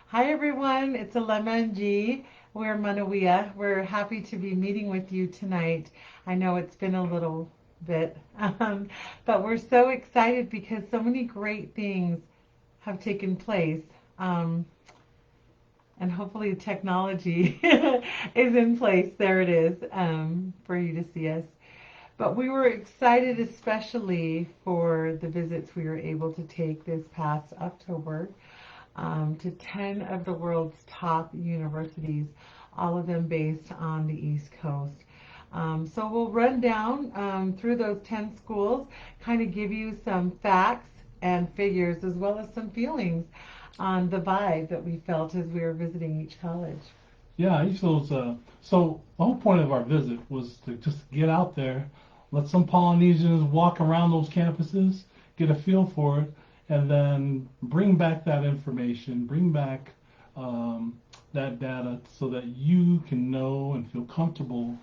Hi everyone, it's Alum and G. We're Manuia. We're happy to be meeting with you tonight. I know it's been a little bit, but we're so excited because so many great things have taken place. Um, and hopefully technology is in place. There it is, for you to see us. But we were excited especially for the visits we were able to take this past October, to 10 of the world's top universities, all of them based on the East Coast. So we'll run down through those 10 schools, kind of give you some facts and figures as well as some feelings on the vibe that we felt as we were visiting each college. Yeah, each of those. So the whole point of our visit was to just get out there, let some Polynesians walk around those campuses, get a feel for it, and then bring back that information, bring back that data so that you can know and feel comfortable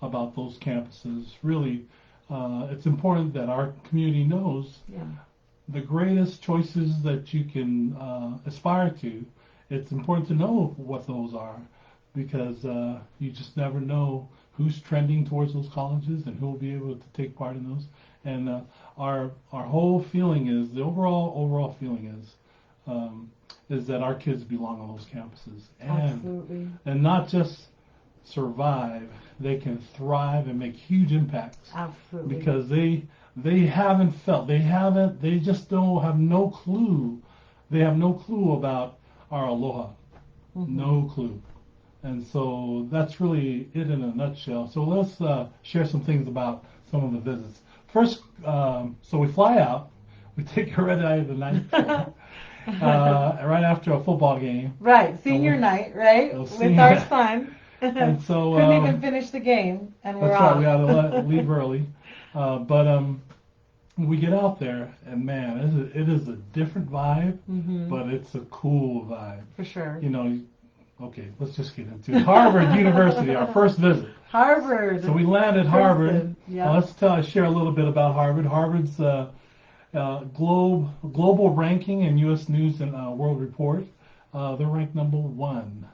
about those campuses. Really, it's important that our community knows Yeah, the greatest choices that you can aspire to. It's important to know what those are because you just never know who's trending towards those colleges and who will be able to take part in those. And our whole feeling is the overall feeling is that our kids belong on those campuses absolutely. and not just survive, they can thrive and make huge impacts Absolutely. because they haven't felt they just don't have no clue, they have no clue about our aloha, no clue. And so that's really it in a nutshell. So let's share some things about some of the visits. First, so we fly out, we take a red eye the night before, right after a football game. Right, senior night, right? With our son. And so Couldn't even finish the game, and we're that's right. off. We had to leave early, but we get out there, and man, it is a different vibe, but it's a cool vibe. For sure. You know, okay, let's just get into it. Harvard University, our first visit. Harvard. So we landed Harvard. Yeah. Let's share a little bit about Harvard. Harvard's global ranking in U.S. News and World Report. They're ranked #1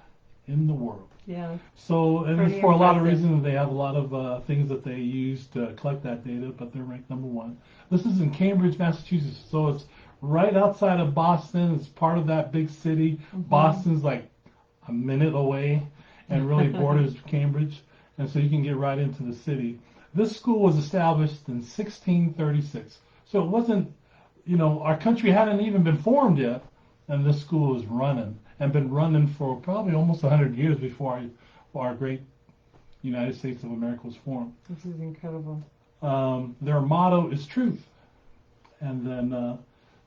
in the world. Yeah. So, and Pretty it's for a lot of impressive. reasons. They have a lot of things that they use to collect that data, but they're ranked #1. This is in Cambridge, Massachusetts. So it's right outside of Boston. It's part of that big city. Boston's like a minute away and really borders Cambridge. And so you can get right into the city. This school was established in 1636. So it wasn't, our country hadn't even been formed yet, and this school was running and been running for probably almost 100 years before our great United States of America was formed. This is incredible. Their motto is truth. And then,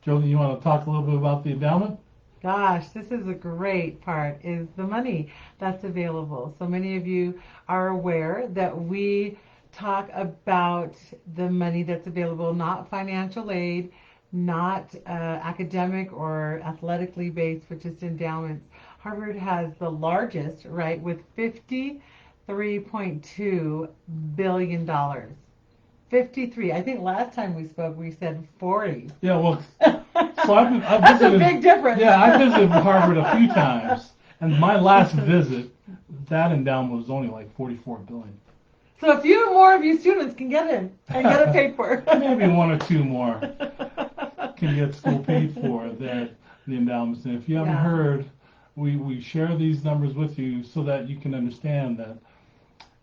Jody, you want to talk a little bit about the endowment? Gosh, this is a great part, is the money that's available. So many of you are aware that we talk about the money that's available, not financial aid, not academic or athletically based, but just endowments. Harvard has the largest, right, with $53.2 billion. 53. I think last time we spoke, we said 40. Yeah, well, so I've That's visited, a big difference. Yeah, I visited Harvard a few times, and my last visit, that endowment was only like $44 billion. So a few more of you students can get in and get it paid for. Maybe one or two more can get school paid for the endowments. And if you haven't heard, we share these numbers with you so that you can understand that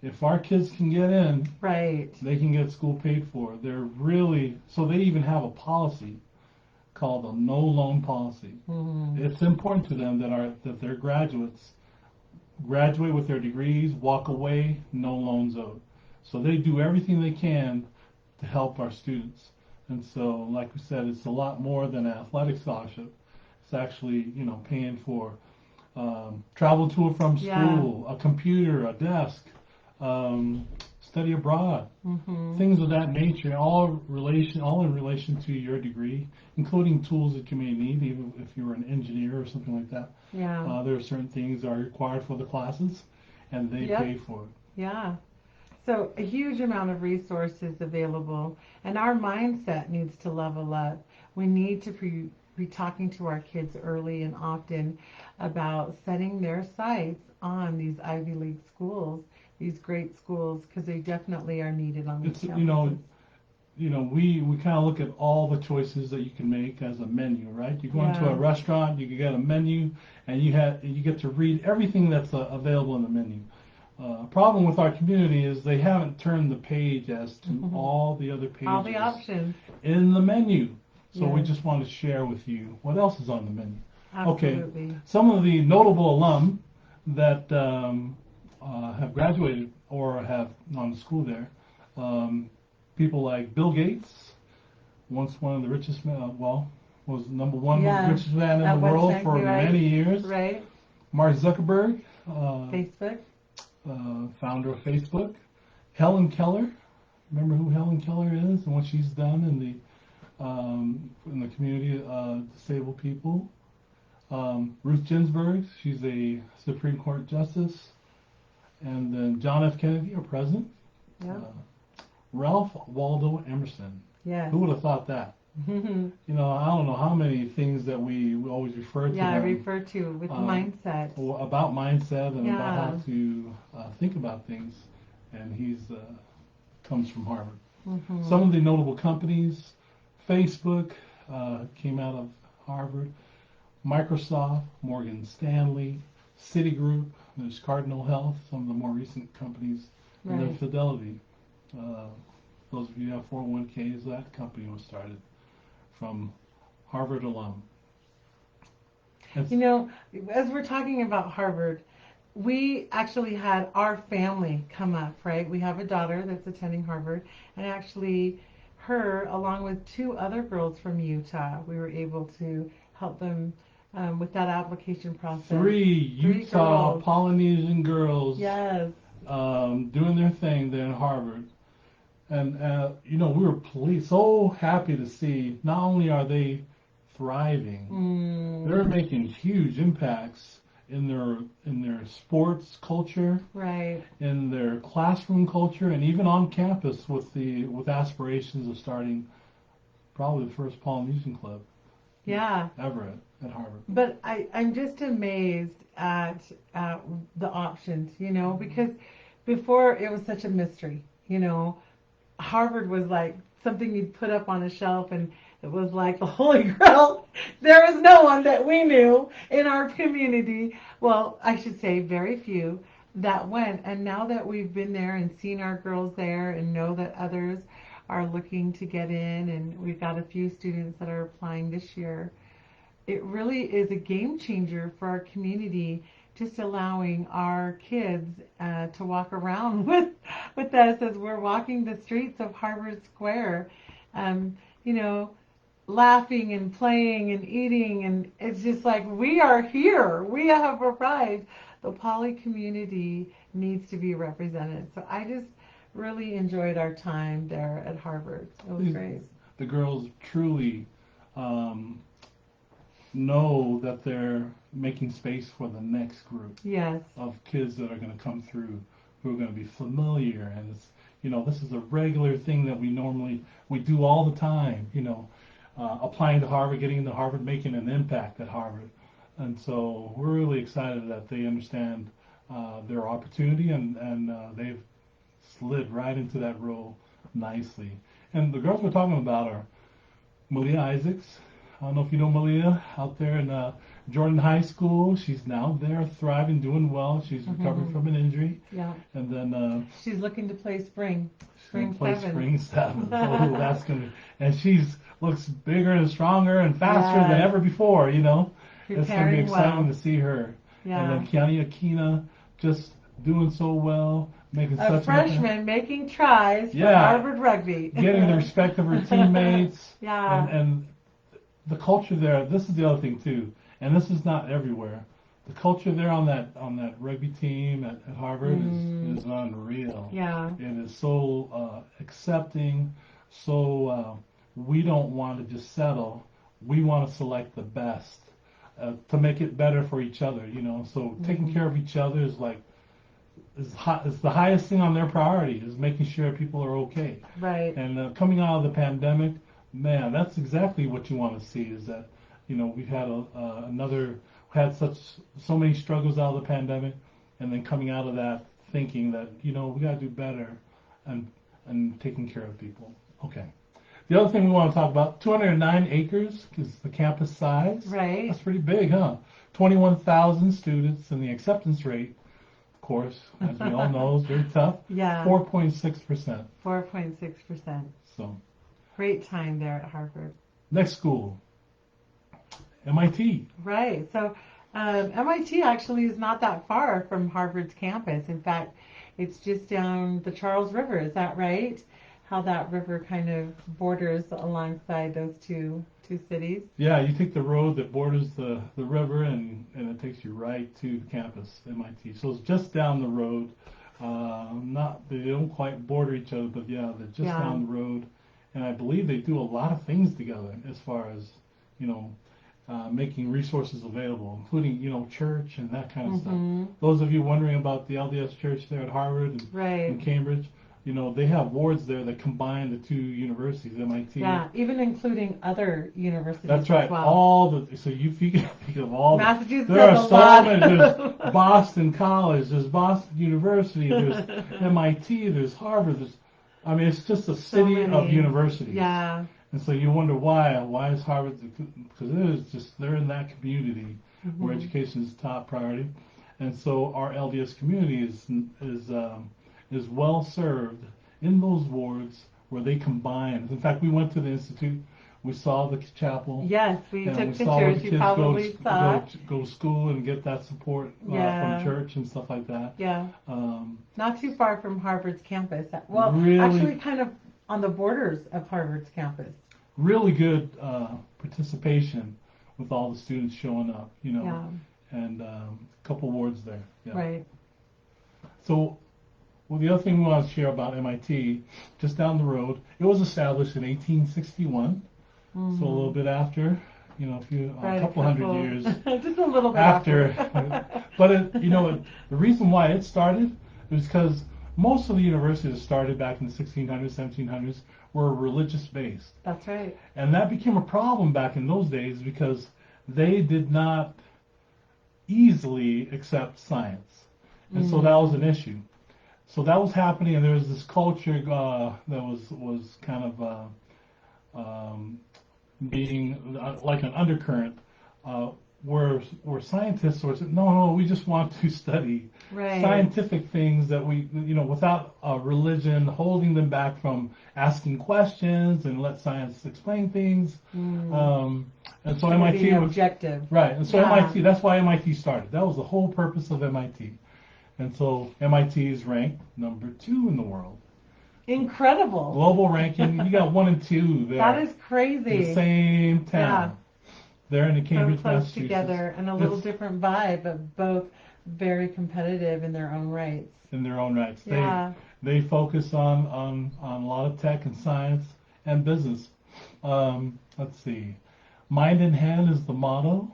if our kids can get in, right, they can get school paid for. They're really, so they even have a policy called a no loan policy. It's important to them that their graduates graduate with their degrees, walk away, no loans owed. So they do everything they can to help our students. And so, like we said, it's a lot more than an athletic scholarship. It's actually, paying for travel to and from school, a computer, a desk, study abroad, things of that nature, all in relation to your degree, including tools that you may need, even if you're an engineer or something like that. Yeah. There are certain things that are required for the classes, and they pay for it. Yeah. So a huge amount of resources available, and our mindset needs to level up. We need to be talking to our kids early and often about setting their sights on these Ivy League schools, these great schools, because they definitely are needed on these campuses. We kind of look at all the choices that you can make as a menu, right? You go into a restaurant, you can get a menu, and you get to read everything that's available in the menu. Problem with our community is they haven't turned the page as to all the other pages, all the options in the menu. So we just want to share with you what else is on the menu. Absolutely. Okay, some of the notable alum that have graduated or have gone to school there. People like Bill Gates, once one of the richest men, was number one richest man in the world for many years. Right. Mark Zuckerberg, Facebook. Founder of Facebook. Helen Keller, remember who Helen Keller is and what she's done in the community of disabled people. Ruth Ginsburg, she's a Supreme Court justice. And then John F. Kennedy, our president. Yeah. Ralph Waldo Emerson. Yes. Who would have thought that? I don't know how many things that we always refer to. Yeah, I refer to with mindset. About mindset and about how to think about things. And he's comes from Harvard. Some of the notable companies, Facebook came out of Harvard, Microsoft, Morgan Stanley, Citigroup, there's Cardinal Health, some of the more recent companies, and then Fidelity. Those of you who have 401ks, that company was started from Harvard alum. As we're talking about Harvard, we actually had our family come up, right? We have a daughter that's attending Harvard, and actually her, along with two other girls from Utah, we were able to help them with that application process. Three Utah girls. Polynesian girls Yes. Doing their thing there in Harvard. And, we were so happy to see not only are they thriving, they're making huge impacts in their sports culture, right, in their classroom culture, and even on campus with aspirations of starting probably the first Polynesian club ever at Harvard. But I'm just amazed at the options, because before it was such a mystery, Harvard was like something you'd put up on a shelf and it was like the Holy Grail. There was no one that we knew in our community. Well, I should say very few that went. And now that we've been there and seen our girls there and know that others are looking to get in, and we've got a few students that are applying this year, it really is a game changer for our community, just allowing our kids to walk around with us as we're walking the streets of Harvard Square, laughing and playing and eating, and it's just like we are here. We have arrived. The poly community needs to be represented. So I just really enjoyed our time there at Harvard. It was great. The girls truly know that they're making space for the next group of kids that are going to come through, who are going to be familiar, and it's this is a regular thing that we do all the time, applying to Harvard, getting into Harvard, making an impact at Harvard. And so we're really excited that they understand their opportunity, and they've slid right into that role nicely. And the girls we're talking about are Malia Isaacs. I don't know if you know Malia, out there in Jordan High School. She's now there, thriving, doing well. She's recovering from an injury. Yeah. And then she's looking to play spring 7. Spring 7. Oh, that's gonna. And looks bigger and stronger and faster than ever before. It's gonna be exciting to see her. Yeah. And then Kiani Akina just doing so well, making a freshman making tries for Harvard rugby, getting the respect of her teammates. Yeah. And the culture there. This is the other thing too, and this is not everywhere. The culture there on that rugby team at Harvard is unreal. Yeah. It is so accepting. So we don't want to just settle. We want to select the best to make it better for each other. So taking care of each other is the highest thing on their priority, is making sure people are okay. Right. And coming out of the pandemic, man, that's exactly what you want to see, is that we've had so many struggles out of the pandemic, and then coming out of that thinking that, we got to do better and taking care of people. Okay. The other thing we want to talk about, 209 acres is the campus size. Right. That's pretty big, huh? 21,000 students, and the acceptance rate, of course, as we all know, is very tough. Yeah. 4.6%. 4.6%. So. Great time there at Harvard. Next school, MIT. Right. So MIT actually is not that far from Harvard's campus. In fact, it's just down the Charles River. Is that right? How that river kind of borders alongside those two cities. Yeah, you take the road that borders the river, and it takes you right to campus, MIT. So it's just down the road. They don't quite border each other, but yeah, they're just down the road. And I believe they do a lot of things together as far as, making resources available, including, church and that kind of stuff. Those of you wondering about the LDS church there at Harvard and Cambridge, they have wards there that combine the two universities, MIT. Yeah, even including other universities. That's right. As well. So you think of all Massachusetts. There are so many. There's Boston College, there's Boston University, there's MIT, there's Harvard. It's just a city of universities. Yeah. And so you wonder why is Harvard, because they're in that community where education is top priority. And so our LDS community is well served in those wards where they combine. In fact, we went to the Institute, we saw the chapel. Yes, we took we pictures. saw the kids You probably saw. Go to school and get that support from church and stuff like that. Yeah. Not too far from Harvard's campus. Well, really, actually kind of on the borders of Harvard's campus. Really good participation with all the students showing up, and a couple wards there. Yeah. Right. So, the other thing we want to share about MIT, just down the road, it was established in 1861, so a little bit after, a couple hundred years. Just a little bit after. But, the reason why it started is because most of the universities that started back in the 1600s, 1700s were religious based. That's right. And that became a problem back in those days because they did not easily accept science. And so that was an issue. So that was happening, and there was this culture that was kind of being like an undercurrent where scientists were saying, no, we just want to study scientific things that we, without religion holding them back from asking questions and let science explain things. And so MIT being objective. Right, and so MIT, that's why MIT started. That was the whole purpose of MIT. And so MIT is ranked number 2 in the world. Incredible. Global ranking, you got 1 and 2 there. That is crazy. In the same town. Yeah. They're in the Cambridge, so close Massachusetts. Together, and a little different vibe, but both very competitive in their own rights. Yeah. They focus on a lot of tech and science and business. Let's see. Mind in hand is the motto.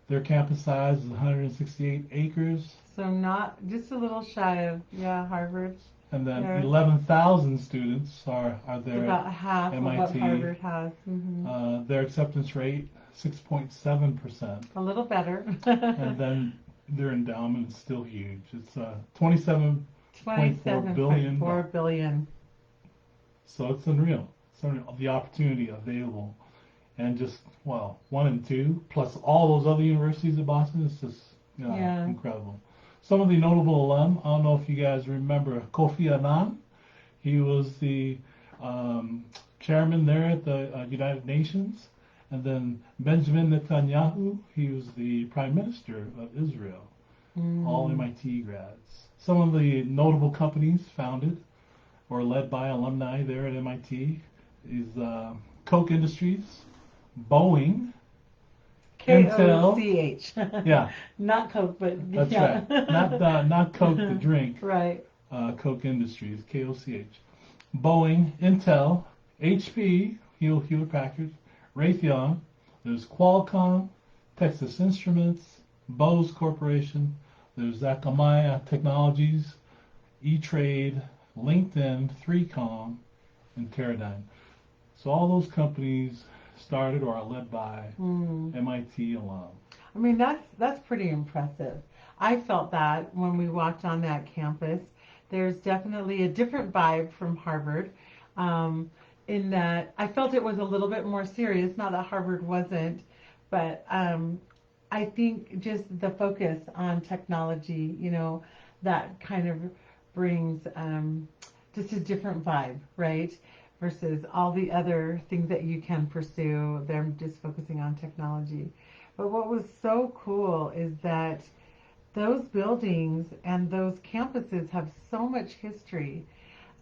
Their campus size is 168 acres. So not just a little shy of Harvard. And then 11,000 students are there. About half MIT. of what Harvard has. Their acceptance rate 6.7%. A little better. And then their endowment is still huge. It's 27.4 billion. $4 billion. So it's unreal. The opportunity available, and just 1 and 2 plus all those other universities in Boston. It's just incredible. Some of the notable alum, I don't know if you guys remember Kofi Annan. He was the chairman there at the United Nations. And then Benjamin Netanyahu, he was the prime minister of Israel. All MIT grads. Some of the notable companies founded or led by alumni there at MIT is Koch Industries, Boeing, K-O-C-H. Yeah. Not Coke, but that's right. Not Coke the drink. Right. Koch Industries, K-O-C-H. Boeing, Intel, HP, Hewlett Packard, Raytheon. There's Qualcomm, Texas Instruments, Bose Corporation. There's Akamai Technologies, E-Trade, LinkedIn, 3Com, and Teradyne. So all those companies started or are led by MIT alum. I mean, that's pretty impressive. I felt that when we walked on that campus. There's definitely a different vibe from Harvard, in that I felt it was a little bit more serious. Not that Harvard wasn't, but I think just the focus on technology, that kind of brings just a different vibe, right? Versus all the other things that you can pursue. They're just focusing on technology. But what was so cool is that those buildings and those campuses have so much history.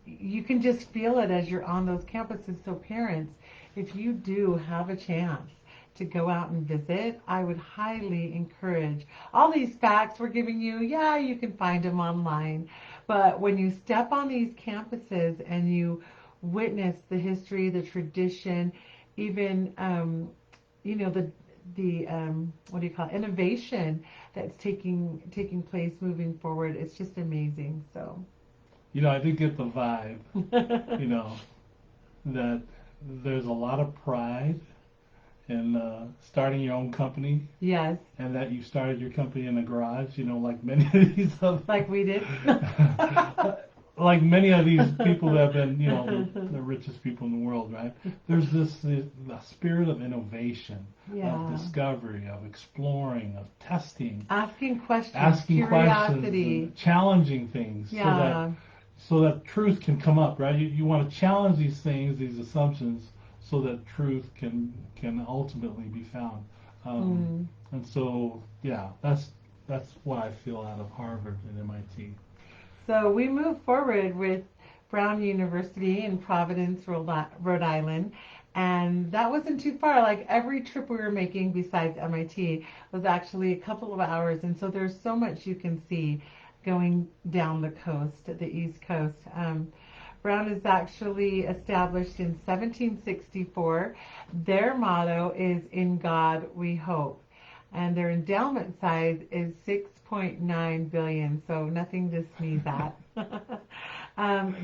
You can just feel it as you're on those campuses. So parents, if you do have a chance to go out and visit, I would highly encourage. All these facts we're giving you, yeah, you can find them online. But when you step on these campuses and you witness the history, the tradition, even, the what do you call it, innovation that's taking place moving forward, it's just amazing. So I did get the vibe, that there's a lot of pride in starting your own company. Yes. And that you started your company in a garage, like many of these other... Like we did. Like many of these people that have been, the richest people in the world, right? There's the spirit of innovation, of discovery, of exploring, of testing, asking questions, curiosity, and challenging things, so that truth can come up, right? You want to challenge these things, these assumptions, so that truth can ultimately be found. And so, that's what I feel out of Harvard and MIT. So we move forward with Brown University in Providence, Rhode Island, and that wasn't too far. Like every trip we were making besides MIT was actually a couple of hours, and so there's so much you can see going down the coast, the East Coast. Brown is actually established in 1764. Their motto is "In God We Hope," and their endowment size is 6.9 billion, so nothing to sneeze at.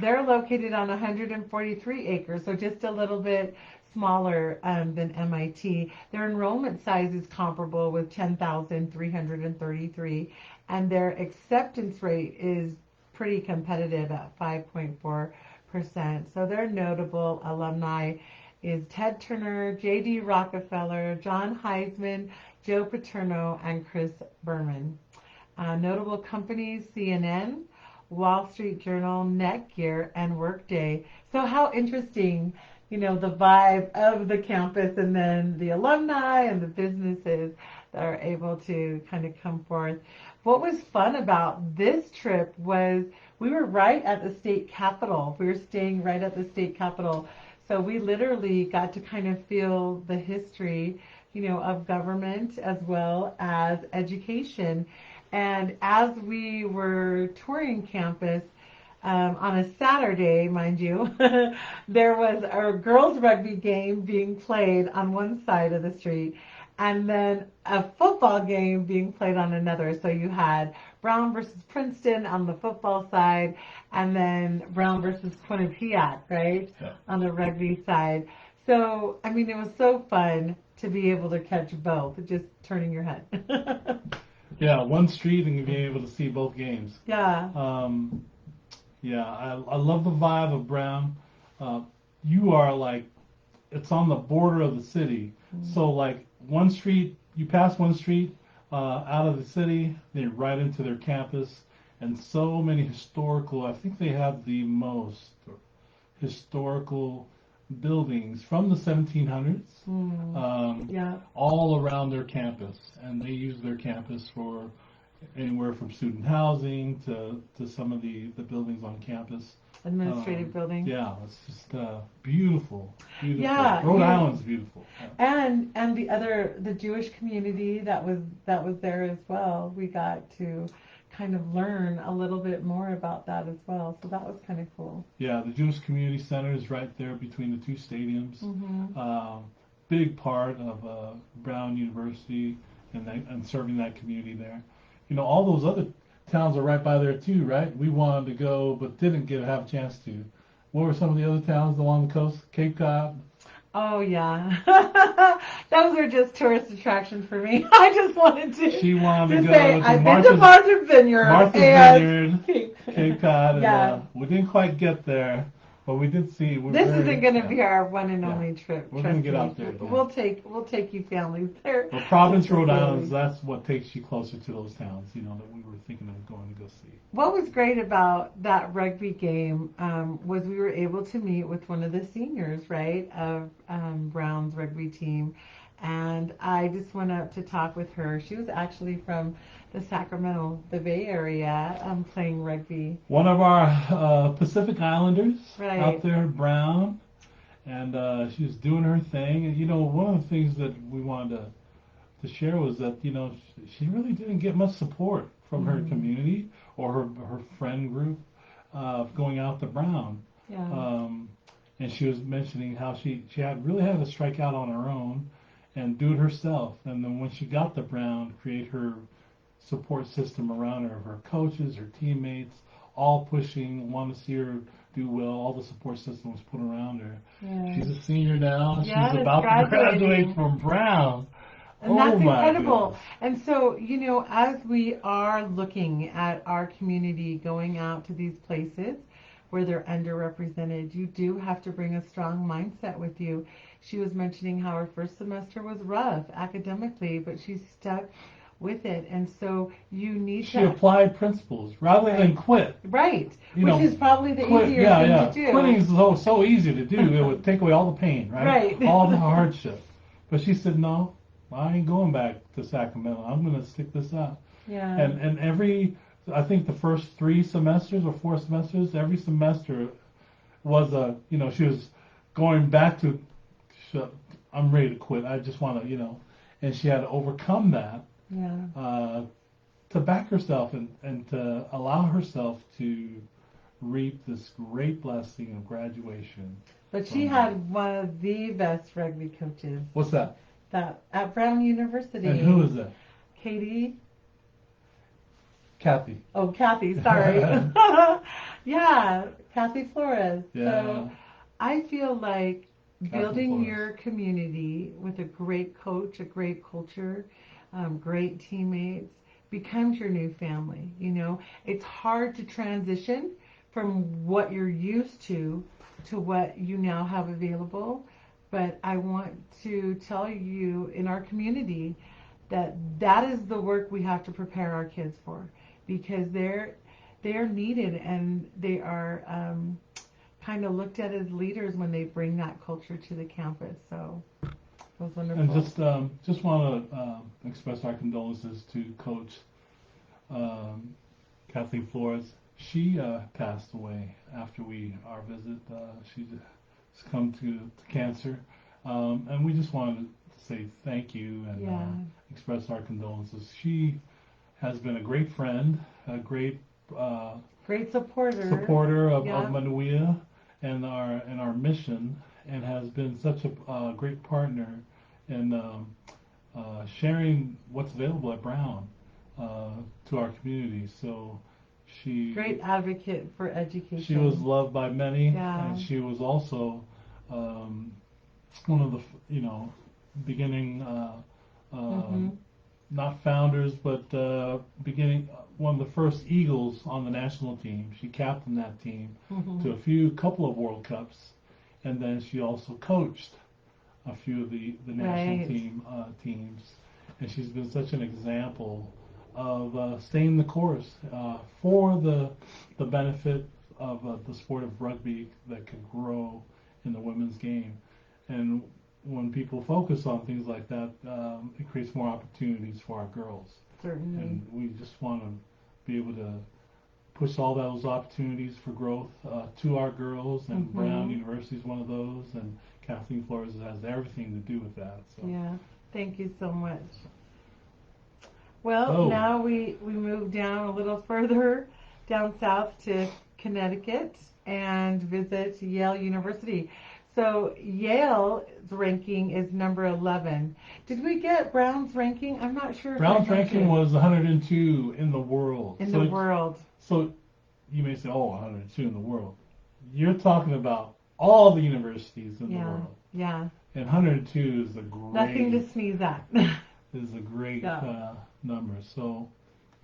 They're located on 143 acres, so just a little bit smaller than MIT. Their enrollment size is comparable with 10,333, and their acceptance rate is pretty competitive at 5.4%. So their notable alumni is Ted Turner, J.D. Rockefeller, John Heisman, Joe Paterno, and Chris Berman. Notable companies: CNN, Wall Street Journal, Netgear, and Workday. So how interesting, the vibe of the campus and then the alumni and the businesses that are able to kind of come forth. What was fun about this trip was we were right at the state capitol. We were staying right at the state capitol. So we literally got to kind of feel the history, of government as well as education. And as we were touring campus, on a Saturday, mind you, there was a girls' rugby game being played on one side of the street, and then a football game being played on another. So you had Brown versus Princeton on the football side, and then Brown versus Quinnipiac, right, on the rugby side. So, I mean, it was so fun to be able to catch both, just turning your head. Yeah, one street and being able to see both games. Yeah. I love the vibe of Brown. You are like, it's on the border of the city. So like one street, you pass one street out of the city, then you're right into their campus. And so many historical, I think they have the most historical buildings from the 1700s all around their campus, and they use their campus for anywhere from student housing to some of the buildings on campus. Administrative buildings. Yeah, it's just beautiful. Yeah, Rhode Island's beautiful. Yeah. And the Jewish community that was there as well. We got to kind of learn a little bit more about that as well. So that was kind of cool. Yeah, the Jewish Community Center is right there between the two stadiums. Big part of Brown University and serving that community there. All those other towns are right by there too, right? We wanted to go but didn't have a chance to. What were some of the other towns along the coast? Cape Cod? Oh yeah, those are just tourist attractions for me. I just wanted to She wanted to say go to I've been to Martha's Vineyard Martha's and Vineyard, Cape Cod, and yeah. we didn't quite get there, but we did see. This isn't going to be our one and only trip. We're going to get out there. But we'll take you families there. But Providence, Rhode Island, that's what takes you closer to those towns, you know, that we were thinking of going to go see. What was great about that rugby game was we were able to meet with one of the seniors, right, of Brown's rugby team. And I just went up to talk with her. She was actually from the Sacramento, the Bay Area, playing rugby. One of our Pacific Islanders out Right. there, Brown, and she was doing her thing. And, you know, one of the things that we wanted to share was that, you know, she really didn't get much support from her community or her friend group going out to Brown. Yeah. And she was mentioning how she really had to strike out on her own and do it herself. And then when she got to Brown, create her support system around her, her coaches, her teammates, all pushing, want to see her do well. All the support system was put around her. Yeah. She's a senior now. Yes, She's about to graduate from Brown. And that's incredible. Goodness. And so, you know, as we are looking at our community going out to these places where they're underrepresented, you do have to bring a strong mindset with you. She was mentioning how her first semester was rough academically, but she stuck with it. And so you need She applied principles rather than quit. Right. You Which know, is probably the easier thing to do. Quitting is so easy to do. It would take away all the pain, right? Right. All the hardship. But she said, no, I ain't going back to Sacramento. I'm going to stick this out. Yeah. And I think the first 3 semesters or 4 semesters, every semester was she was going back to, I'm ready to quit. I just want to, and she had to overcome that. Yeah. To back herself and to allow herself to reap this great blessing of graduation. But she had one of the best rugby coaches. What's that? That at Brown University. And who is that? Katie. Kathy. Oh, Kathy, sorry. Yeah, Kathy Flores. Yeah. So I feel like building Flores. your community with a great coach, a great culture, great teammates becomes your new family. You know, it's hard to transition from what you're used to what you now have available. But I want to tell you in our community that is the work we have to prepare our kids for, because they're needed and they are kind of looked at as leaders when they bring that culture to the campus. So it was wonderful. And just want to express our condolences to Coach Kathleen Flores. She passed away after our visit. She succumbed to cancer, and we just wanted to say thank you and express our condolences. She has been a great friend, a great supporter of Manuia and our mission, and has been such a great partner in sharing what's available at Brown to our community. So great advocate for education. She was loved by many, and she was also one of the beginning not founders, but beginning one of the first Eagles on the national team. She captained that team to a couple of World Cups, and then she also coached a few of the national teams. And she's been such an example of staying the course for the benefit of the sport of rugby that could grow in the women's game. And when people focus on things like that, it creates more opportunities for our girls. Certainly. And we just want to be able to push all those opportunities for growth to our girls, and Brown University is one of those, and Kathleen Flores has everything to do with that. So. Yeah, thank you so much. Well, now we move down a little further down south to Connecticut and visit Yale University. So Yale's ranking is number 11. Did we get Brown's ranking? I'm not sure. Brown's ranking was 102 in the world. In the world. So you may say, 102 in the world. You're talking about all the universities in the world. Yeah. And 102 is a Nothing to great sneeze at. is a great No. number. So,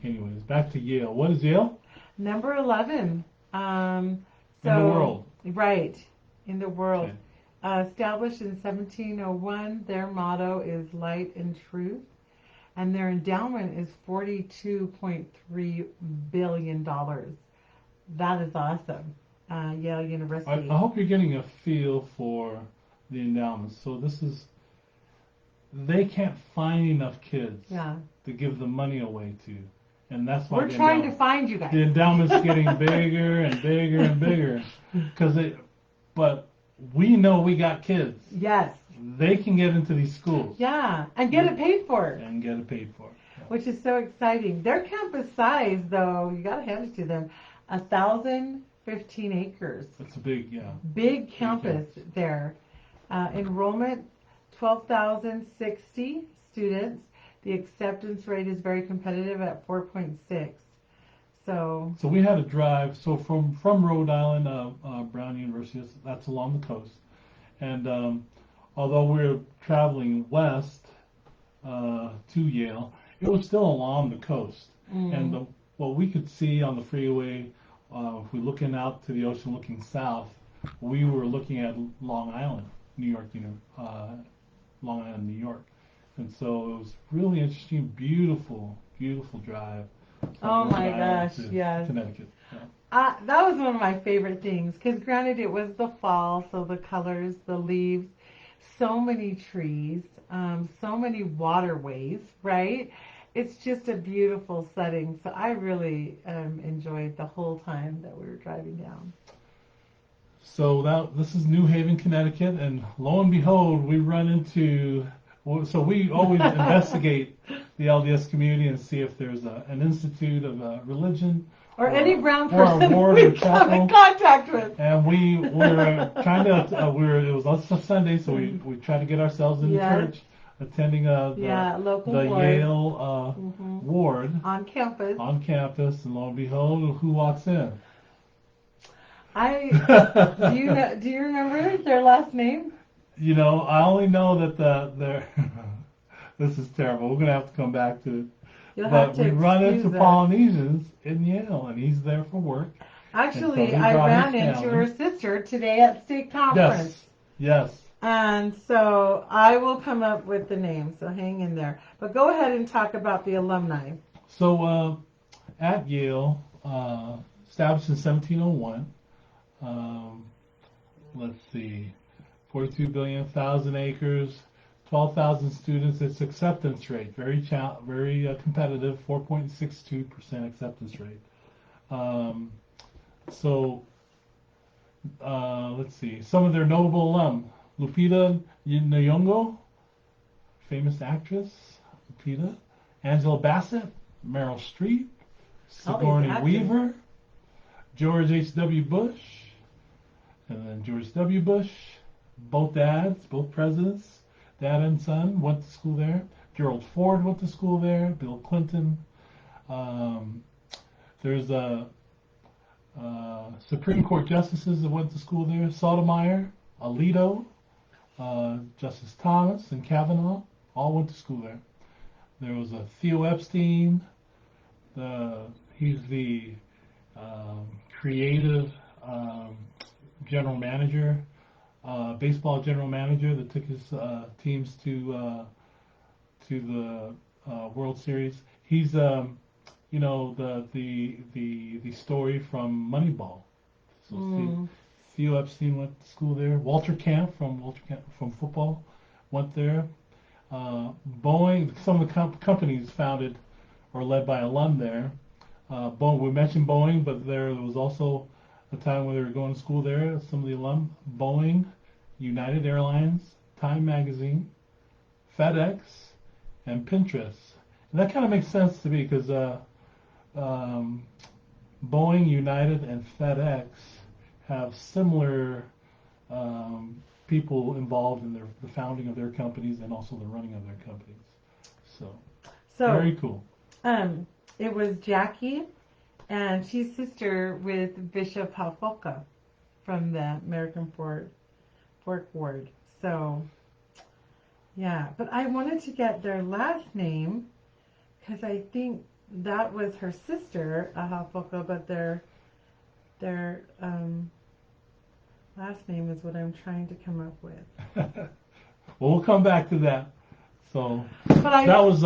anyways, back to Yale. What is Yale? Number 11. In the world. Right, in the world. Okay. Established in 1701, their motto is light and truth, and their endowment is $42.3 billion. That is awesome. Yale I University. hope you're getting a feel for the endowments. So they can't find enough kids Yeah. to give the money away to. And that's why We're trying to find you guys. the endowment's getting bigger and bigger and bigger. But we know we got kids. Yes. They can get into these schools. Yeah, and get it paid for. And get it paid for. Yeah. Which is so exciting. Their campus size, though, you got to hand it to them, 1,015 acres. It's a big, yeah. Big campus there. Enrollment, 12,060 students. The acceptance rate is very competitive at 4.6. So we had a drive. So from Rhode Island, Brown University, that's along the coast. And although we were traveling west to Yale, it was still along the coast. And what we could see on the freeway, if we're looking out to the ocean, looking south, we were looking at Long Island, New York, Long Island, New York. And so it was really interesting, beautiful, beautiful drive. Oh from my Rhode Island gosh, to yes. Connecticut. Yeah. That was one of my favorite things, because granted it was the fall, so the colors, the leaves, so many trees, so many waterways, right? It's just a beautiful setting. So I really enjoyed the whole time that we were driving down. So this is New Haven, Connecticut, and lo and behold, we run into. So we always investigate the LDS community and see if there's an institute of religion or any brown or person a ward we or come in chapel. contact with. And we were trying to. It was also Sunday, so we tried to get ourselves into church, attending local the ward. Yale ward on campus. And lo and behold, who walks in? Do you remember their last name? I only know that they're. This is terrible. We're gonna have to come back to it. But we run into Polynesians in Yale, and he's there for work. Actually, so I ran into her sister today at state conference. Yes. And so I will come up with the name. So hang in there. But go ahead and talk about the alumni. So at Yale, established in 1701. Let's see, 42 billion, 1,000 acres, 12,000 students. Its acceptance rate, very competitive, 4.62% acceptance rate. Let's see, some of their notable alum. Lupita Nyong'o, famous actress, Lupita. Angela Bassett, Meryl Streep, Sigourney Weaver, George H.W. Bush, and then George W. Bush, both presidents, dad and son, went to school there. Gerald Ford went to school there, Bill Clinton. There's Supreme Court justices that went to school there, Sotomayor, Alito, Justice Thomas, and Kavanaugh, all went to school there. There was a Theo Epstein, he's the creative general manager, baseball general manager that took his teams to the World Series. He's the story from Moneyball. So Theo Epstein went to school there. Walter Camp from football went there. Boeing, some of the companies founded or led by alum there. We mentioned Boeing, but there was also a time when they were going to school there. Some of the alum: Boeing, United Airlines, Time Magazine, FedEx, and Pinterest. And that kind of makes sense to me because Boeing, United, and FedEx have similar people involved in the founding of their companies and also the running of their companies. So very cool. It was Jackie, and she's sister with Bishop Halfoka from the American Fork Ward. So Yeah, but I wanted to get their last name because I think that was her sister, Ahafoko, but their last name is what I'm trying to come up with. Well, we'll come back to that. So But that was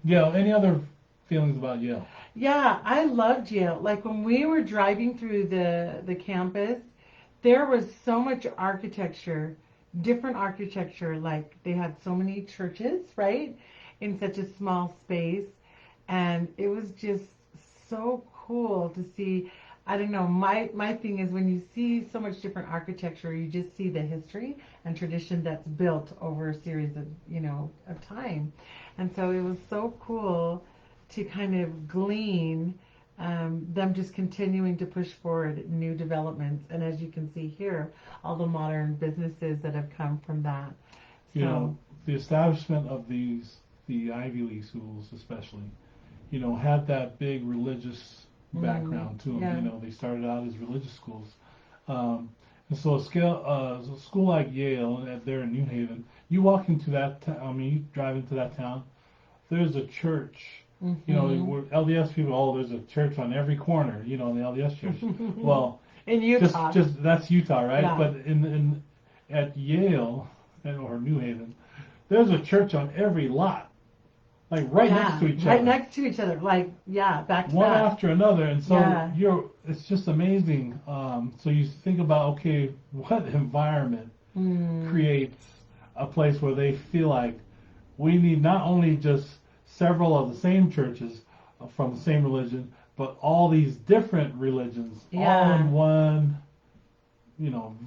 Yale. Any other feelings about Yale? yeah, I loved Yale. Like when we were driving through the campus, there was so much architecture, different architecture. Like they had so many churches, right, in such a small space, and it was just so cool to see. I don't know. My thing is when you see so much different architecture, you just see the history and tradition that's built over a series of of time, and so it was so cool to kind of glean them just continuing to push forward new developments. And as you can see here, all the modern businesses that have come from that. You know, the establishment of the Ivy League schools especially, had that big religious background to them. Yeah. They started out as religious schools. And so a school like Yale, there in New Haven, you walk into that you drive into that town, there's a church. We're LDS people, there's a church on every corner, the LDS church. Well, in Utah. Just that's Utah, right? Yeah. But at Yale or New Haven, there's a church on every lot, like right next to each other. Right next to each other, like back to one back. after another, and so it's just amazing. So you think about, okay, what environment creates a place where they feel like we need not only just several of the same churches from the same religion, but all these different religions all in one,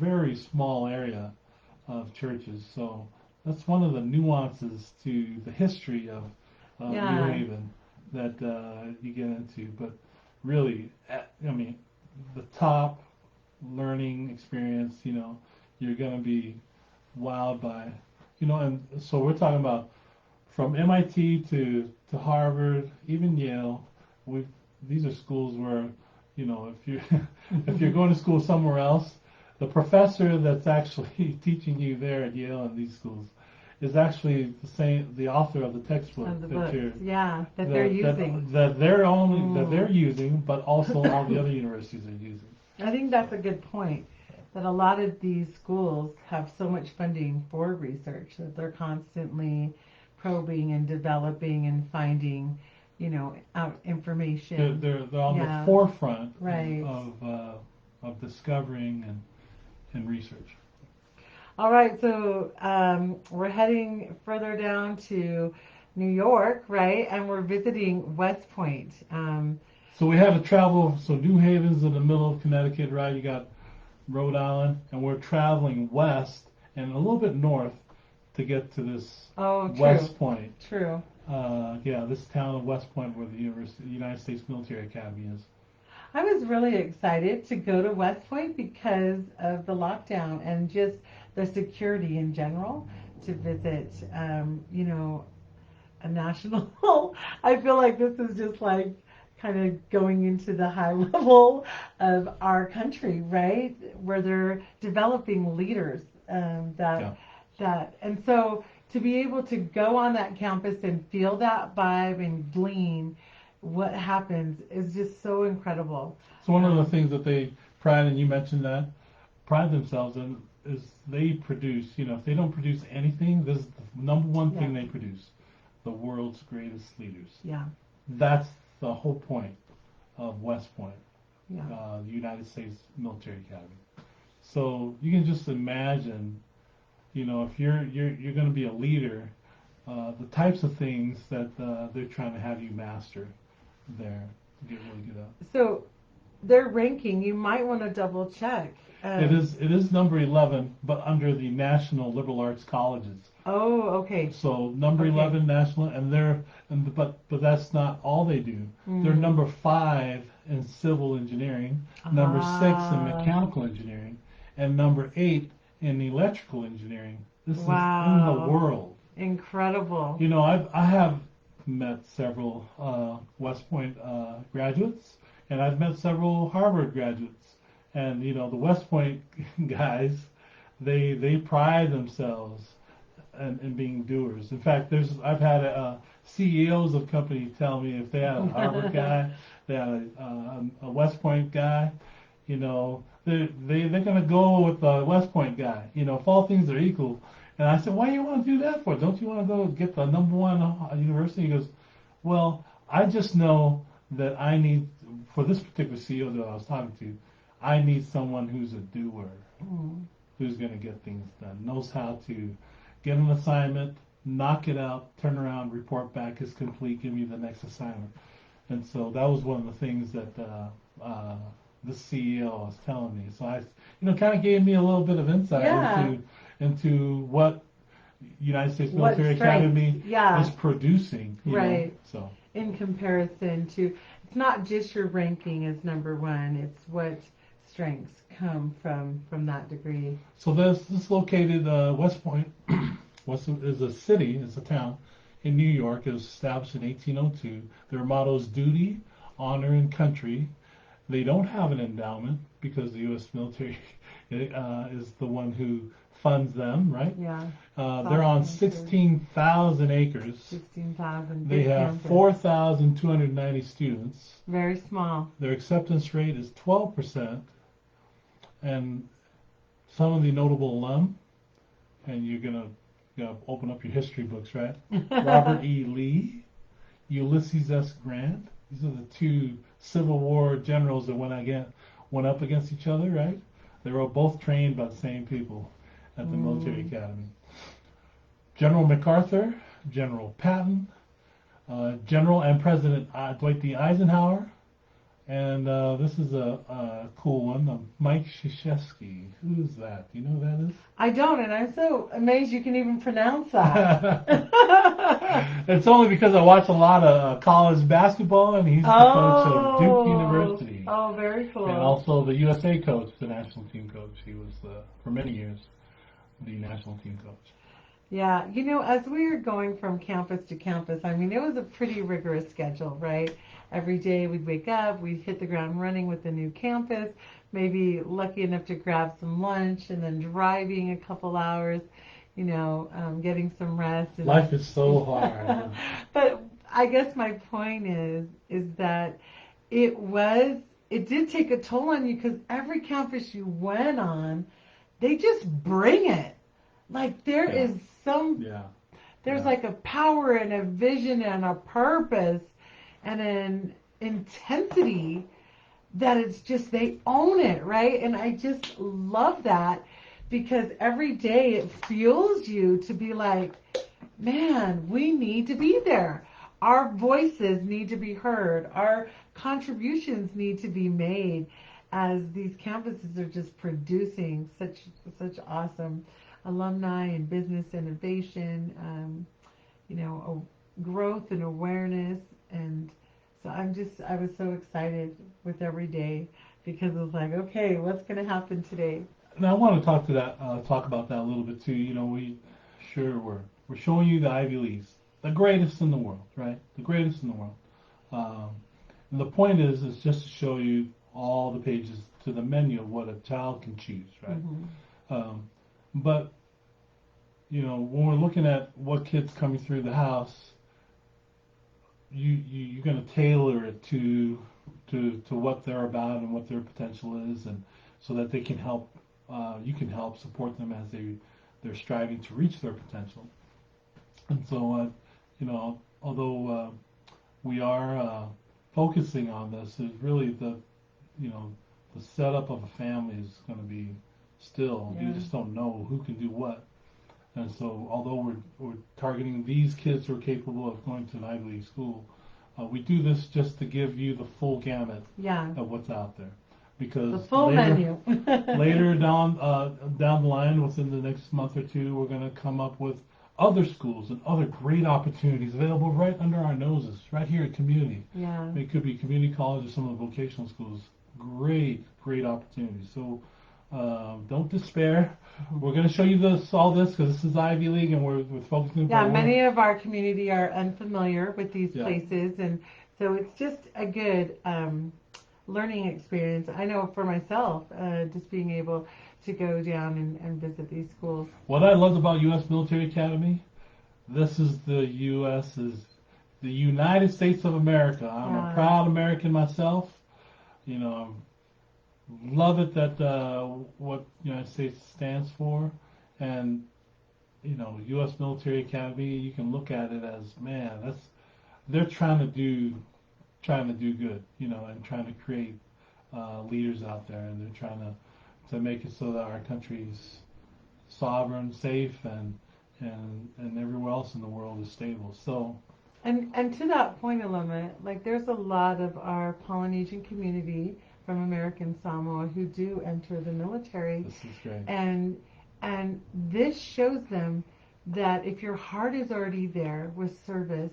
very small area of churches. So that's one of the nuances to the history of New Haven that you get into. But really, the top learning experience, you're going to be wowed by, and so we're talking about from MIT to Harvard, even Yale. These are schools where, if you if you're going to school somewhere else, the professor that's actually teaching you there at Yale and these schools is actually the author of the textbook Of the that books, that they're using. That they're using, but also all the other universities are using. I think that's a good point. That a lot of these schools have so much funding for research that they're constantly probing and developing and finding, out information. They're on the forefront right. of discovering and research. All right, so we're heading further down to New York, right? And we're visiting West Point. So we had to travel. So New Haven's in the middle of Connecticut, right? You got Rhode Island, and we're traveling west and a little bit north to get to this West Point. True. This town of West Point where the United States Military Academy is. I was really excited to go to West Point because of the lockdown and just the security in general to visit, a national. I feel like this is just like kind of going into the high level of our country, right? Where they're developing leaders and so to be able to go on that campus and feel that vibe and glean what happens is just so incredible. So one of the things that they pride themselves in is they produce, if they don't produce anything, this is the number one thing they produce, the world's greatest leaders. Yeah. That's the whole point of West Point, the United States Military Academy. So you can just imagine, if you're going to be a leader, the types of things that they're trying to have you master there to get really good at. So their ranking, you might want to double check. It is number 11, but under the National Liberal Arts Colleges. Oh, okay. So number 11 national, but that's not all they do. They're number 5 in civil engineering, number 6 in mechanical engineering, and number 8 in electrical engineering. This is in the world. Incredible. I have met several West Point graduates, and I've met several Harvard graduates. And the West Point guys, they pride themselves and being doers. In fact, I've had CEOs of companies tell me if they had a Harvard guy, they had a West Point guy, you know, they're going to go with the West Point guy, you know, if all things are equal. And I said, why do you want to do that for? Don't you want to go get the #1 university? He goes, well, I just know that I need, for this particular CEO that I was talking to, I need someone who's a doer, who's going to get things done, knows how to get an assignment, knock it out, turn around, report back is complete, give me the next assignment. And so that was one of the things that this CEO was telling me. So I, you know, kind of gave me a little bit of insight into what United States Military Academy is producing. You know, so in comparison to, it's not just your ranking as #1, it's what strengths come from that degree. So this is located West Point. Is a city, it's a town in New York. It was established in 1802. Their motto is duty, honor, and country. They don't have an endowment because the U.S. military is the one who funds them, right? Yeah. They're on 16,000 acres. 16,000. They have 4,290 students. Very small. Their acceptance rate is 12%. And some of the notable alum, and you're going to open up your history books, right? Robert E. Lee, Ulysses S. Grant. These are the two Civil War generals that went up against each other, right? They were both trained by the same people at the military academy. General MacArthur, General Patton, General and President Dwight D. Eisenhower, and this is a cool one, Mike Shishesky. Who is that? Do you know who that is? I don't, and I'm so amazed you can even pronounce that. It's only because I watch a lot of college basketball, and he's the coach of Duke University. Oh, very cool. And also the USA coach, the national team coach. He was, for many years, the national team coach. Yeah, you know, as we were going from campus to campus, I mean, it was a pretty rigorous schedule, right? Every day we'd wake up, we'd hit the ground running with the new campus, maybe lucky enough to grab some lunch, and then driving a couple hours, you know, getting some rest. And life is so hard. But I guess my point is that it did take a toll on you, because every campus you went on, they just bring it. Like there is there's like a power and a vision and a purpose and an intensity that it's just, they own it, right? And I just love that, because every day it fuels you to be like, man, we need to be there. Our voices need to be heard. Our contributions need to be made, as these campuses are just producing such awesome alumni and business innovation, you know, growth and awareness. And so I was so excited with every day, because it was like, okay, what's going to happen today? Now I want to talk about that a little bit too. You know, we're showing you the Ivy Leagues, the greatest in the world, right? The greatest in the world. And the point is just to show you all the pages to the menu of what a child can choose, right? Mm-hmm. But, you know, when we're looking at what kids coming through the house, you're going to tailor it to what they're about and what their potential is, and so that they can help. You can help support them as they're striving to reach their potential. And so, you know, although we are focusing on this, is really the setup of a family is going to be still. You just don't know who can do what. And so, although we're targeting these kids who are capable of going to an Ivy League school, we do this just to give you the full gamut of what's out there. Because the full menu. later down the line, within the next month or two, we're going to come up with other schools and other great opportunities available right under our noses, right here at community. Yeah. It could be community college or some of the vocational schools. Great opportunities. So don't despair. We're going to show you all this because this is Ivy League, and we're focusing. Yeah, many of our community are unfamiliar with these places, and so it's just a good learning experience. I know for myself, just being able to go down and visit these schools. What I loved about U.S. Military Academy, this is the United States of America. I'm a proud American myself. You know, I love it that what United States stands for, and you know, U.S. Military Academy. You can look at it as, man, they're trying to do good, you know, and trying to create leaders out there, and they're trying to make it so that our country's sovereign, safe, and everywhere else in the world is stable. So, and to that point, Alumni, like there's a lot of our Polynesian community from American Samoa who do enter the military. This is great. And this shows them that if your heart is already there with service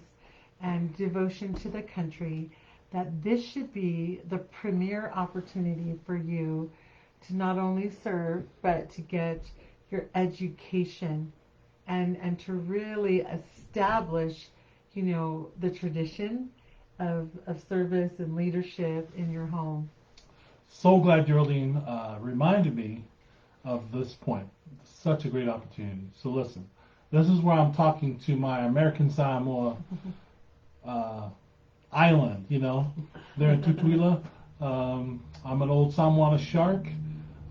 and devotion to the country, that this should be the premier opportunity for you to not only serve, but to get your education and to really establish, you know, the tradition of service and leadership in your home. So glad Geraldine reminded me of this point. Such a great opportunity. So listen, this is where I'm talking to my American Samoa island, you know, there in Tutuila. I'm an old Samoana shark.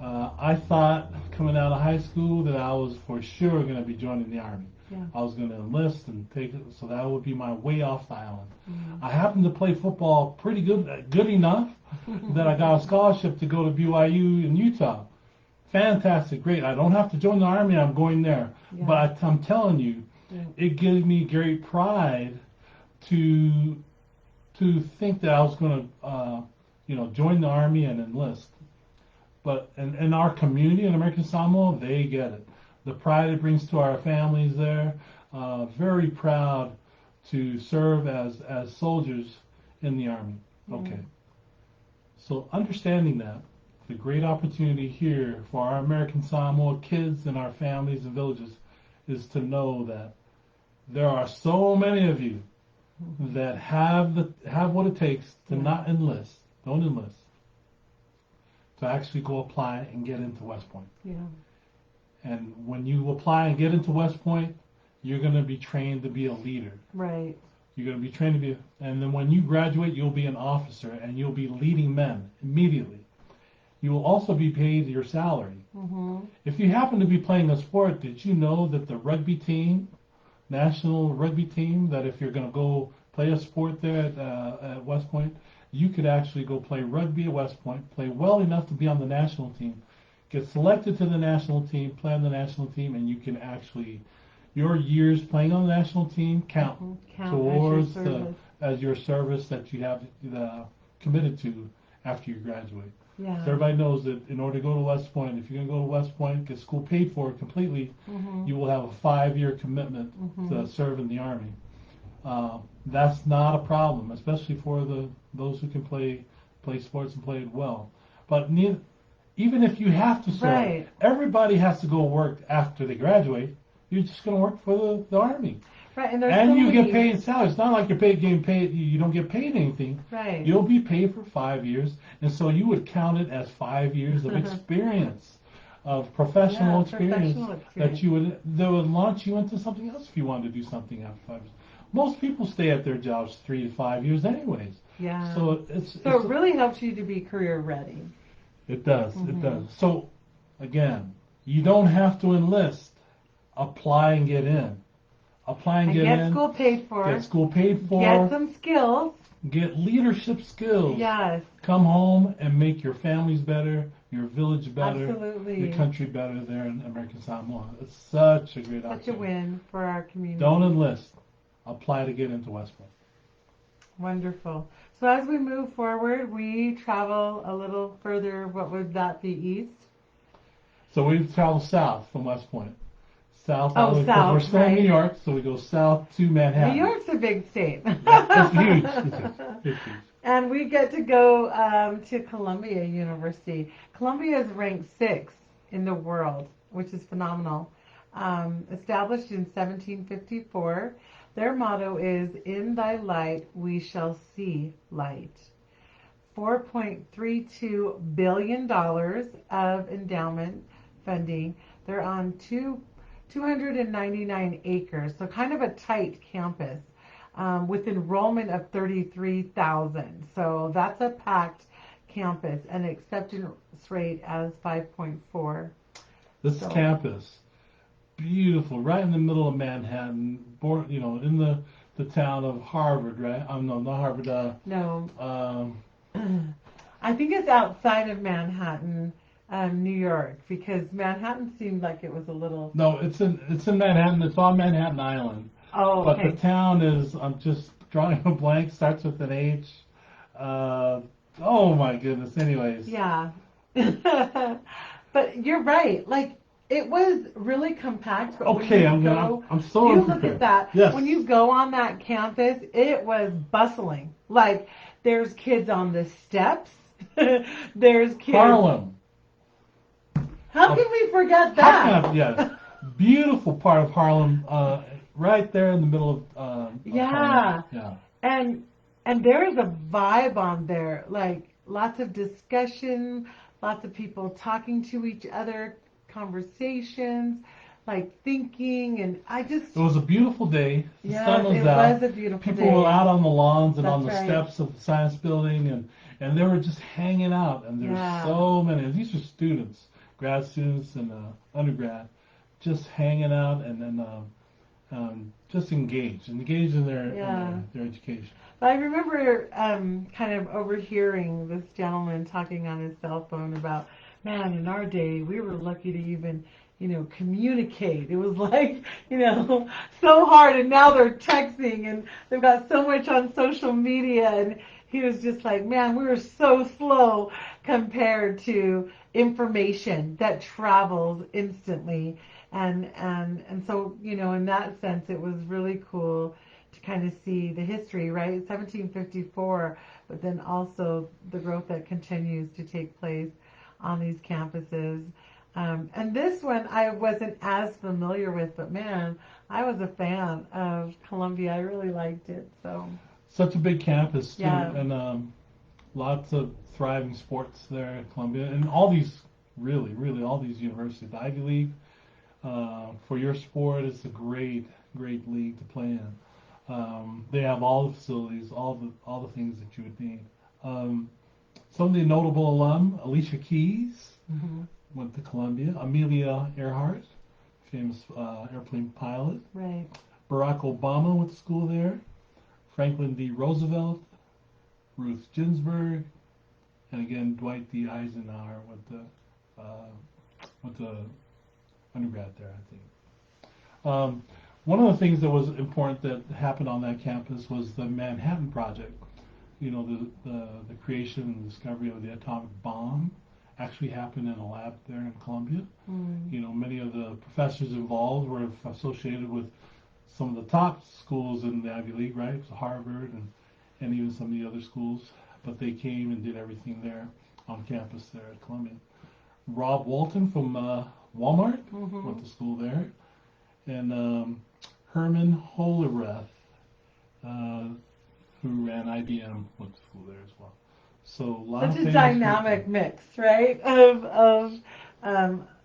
I thought coming out of high school that I was for sure going to be joining the Army. Yeah. I was going to enlist and take it, so that would be my way off the island. Mm-hmm. I happened to play football pretty good enough that I got a scholarship to go to BYU in Utah. Fantastic, great. I don't have to join the Army, I'm going there. Yeah. But I'm telling you, it gives me great pride to think that I was going to, you know, join the Army and enlist. But in our community in American Samoa, they get it. The pride it brings to our families there. Very proud to serve as soldiers in the Army. Okay. So understanding that, the great opportunity here for our American Samoa kids and our families and villages is to know that there are so many of you that have what it takes to not enlist, don't enlist, to actually go apply and get into West Point. Yeah. And when you apply and get into West Point, you're going to be trained to be a leader. Right. You're going to be trained to be, and then when you graduate, you'll be an officer and you'll be leading men immediately. You will also be paid your salary. Mm-hmm. If you happen to be playing a sport, did you know that the rugby team, national rugby team, that if you're going to go play a sport there at West Point, you could actually go play rugby at West Point, play well enough to be on the national team, get selected to the national team, play on the national team, and you can actually, your years playing on the national team count towards as your service that you have committed to after you graduate. Yeah. So everybody knows that in order to go to West Point, if you're going to go to West Point, get school paid for completely, you will have a 5-year commitment to serve in the Army. That's not a problem, especially for those who can play sports and play it well. But even if you have to serve, everybody has to go work after they graduate. You're just going to work for the Army. Right, and you get paid salary. It's not like you're getting paid. You don't get paid anything. Right. You'll be paid for 5 years, and so you would count it as 5 years of experience, of professional experience that would launch you into something else if you wanted to do something after 5 years. Most people stay at their jobs 3 to 5 years, anyways. Yeah. So it really helps you to be career ready. It does. It does. So again, you don't have to enlist. Apply and get in. Apply and get in. Get school paid for. Get school paid for. Get some skills. Get leadership skills. Yes. Come home and make your families better, your village better, absolutely, your country better there in American Samoa. It's such a great opportunity. Such a win for our community. Don't enlist. Apply to get into West Point. Wonderful. So as we move forward, we travel a little further. What would that be, east? So we travel south from West Point. South. South. We're still in New York, so we go south to Manhattan. New York's a big state. It's huge. It's huge. And we get to go to Columbia University. Columbia is ranked 6th in the world, which is phenomenal. Established in 1754, their motto is, "In thy light we shall see light." $4.32 billion of endowment funding. They're on 299 acres, so kind of a tight campus with enrollment of 33,000. So that's a packed campus, and acceptance rate as 5.4. This campus, beautiful, right in the middle of Manhattan, born, in the town of Harvard, right? No, not Harvard. No. I think it's outside of Manhattan, New York, because Manhattan seemed like it was a little. No, it's in Manhattan. It's on Manhattan Island. Oh, okay. But the town is, I'm just drawing a blank, starts with an H. Oh my goodness. Anyways. Yeah. But you're right. Like, it was really compact. But okay, I'm so you unprepared. Look at that. Yes. When you go on that campus, it was bustling. Like, there's kids on the steps. There's kids. Harlem. How can we forget that? Yes. Beautiful part of Harlem, right there in the middle of yeah. Harlem. Yeah. And there's a vibe on there, like lots of discussion, lots of people talking to each other, conversations, like thinking, and it was a beautiful day. The sun was it out. was a beautiful People day. were out on the lawns and That's on the steps of the science building, and they were just hanging out. And there's so many. And these are students, grad students and undergrad, just hanging out and then just engaged in their education. I remember kind of overhearing this gentleman talking on his cell phone about, man, in our day, we were lucky to even, communicate. It was like, so hard, and now they're texting, and they've got so much on social media, and he was just like, man, we were so slow compared to information that travels instantly. And so, in that sense, it was really cool to kind of see the history, right? 1754, but then also the growth that continues to take place on these campuses. And this one I wasn't as familiar with, but man, I was a fan of Columbia. I really liked it. So such a big campus too, yeah. And lots of thriving sports there at Columbia, and all these really all these universities. The Ivy League for your sport is a great league to play in. They have all the facilities, all the things that you would need. Some of the notable alum: Alicia Keys went to Columbia. Amelia Earhart, famous airplane pilot. Right. Barack Obama went to school there. Franklin D. Roosevelt, Ruth Ginsburg, and again Dwight D. Eisenhower went to undergrad there, I think. One of the things that was important that happened on that campus was the Manhattan Project. The creation and discovery of the atomic bomb actually happened in a lab there in Columbia. Many of the professors involved were associated with some of the top schools in the Ivy League, right? So Harvard and even some of the other schools. But they came and did everything there on campus there at Columbia. Rob Walton from Walmart went to school there. And Herman Hollerith, who ran IBM, went to school there as well. So such a dynamic mix, right, of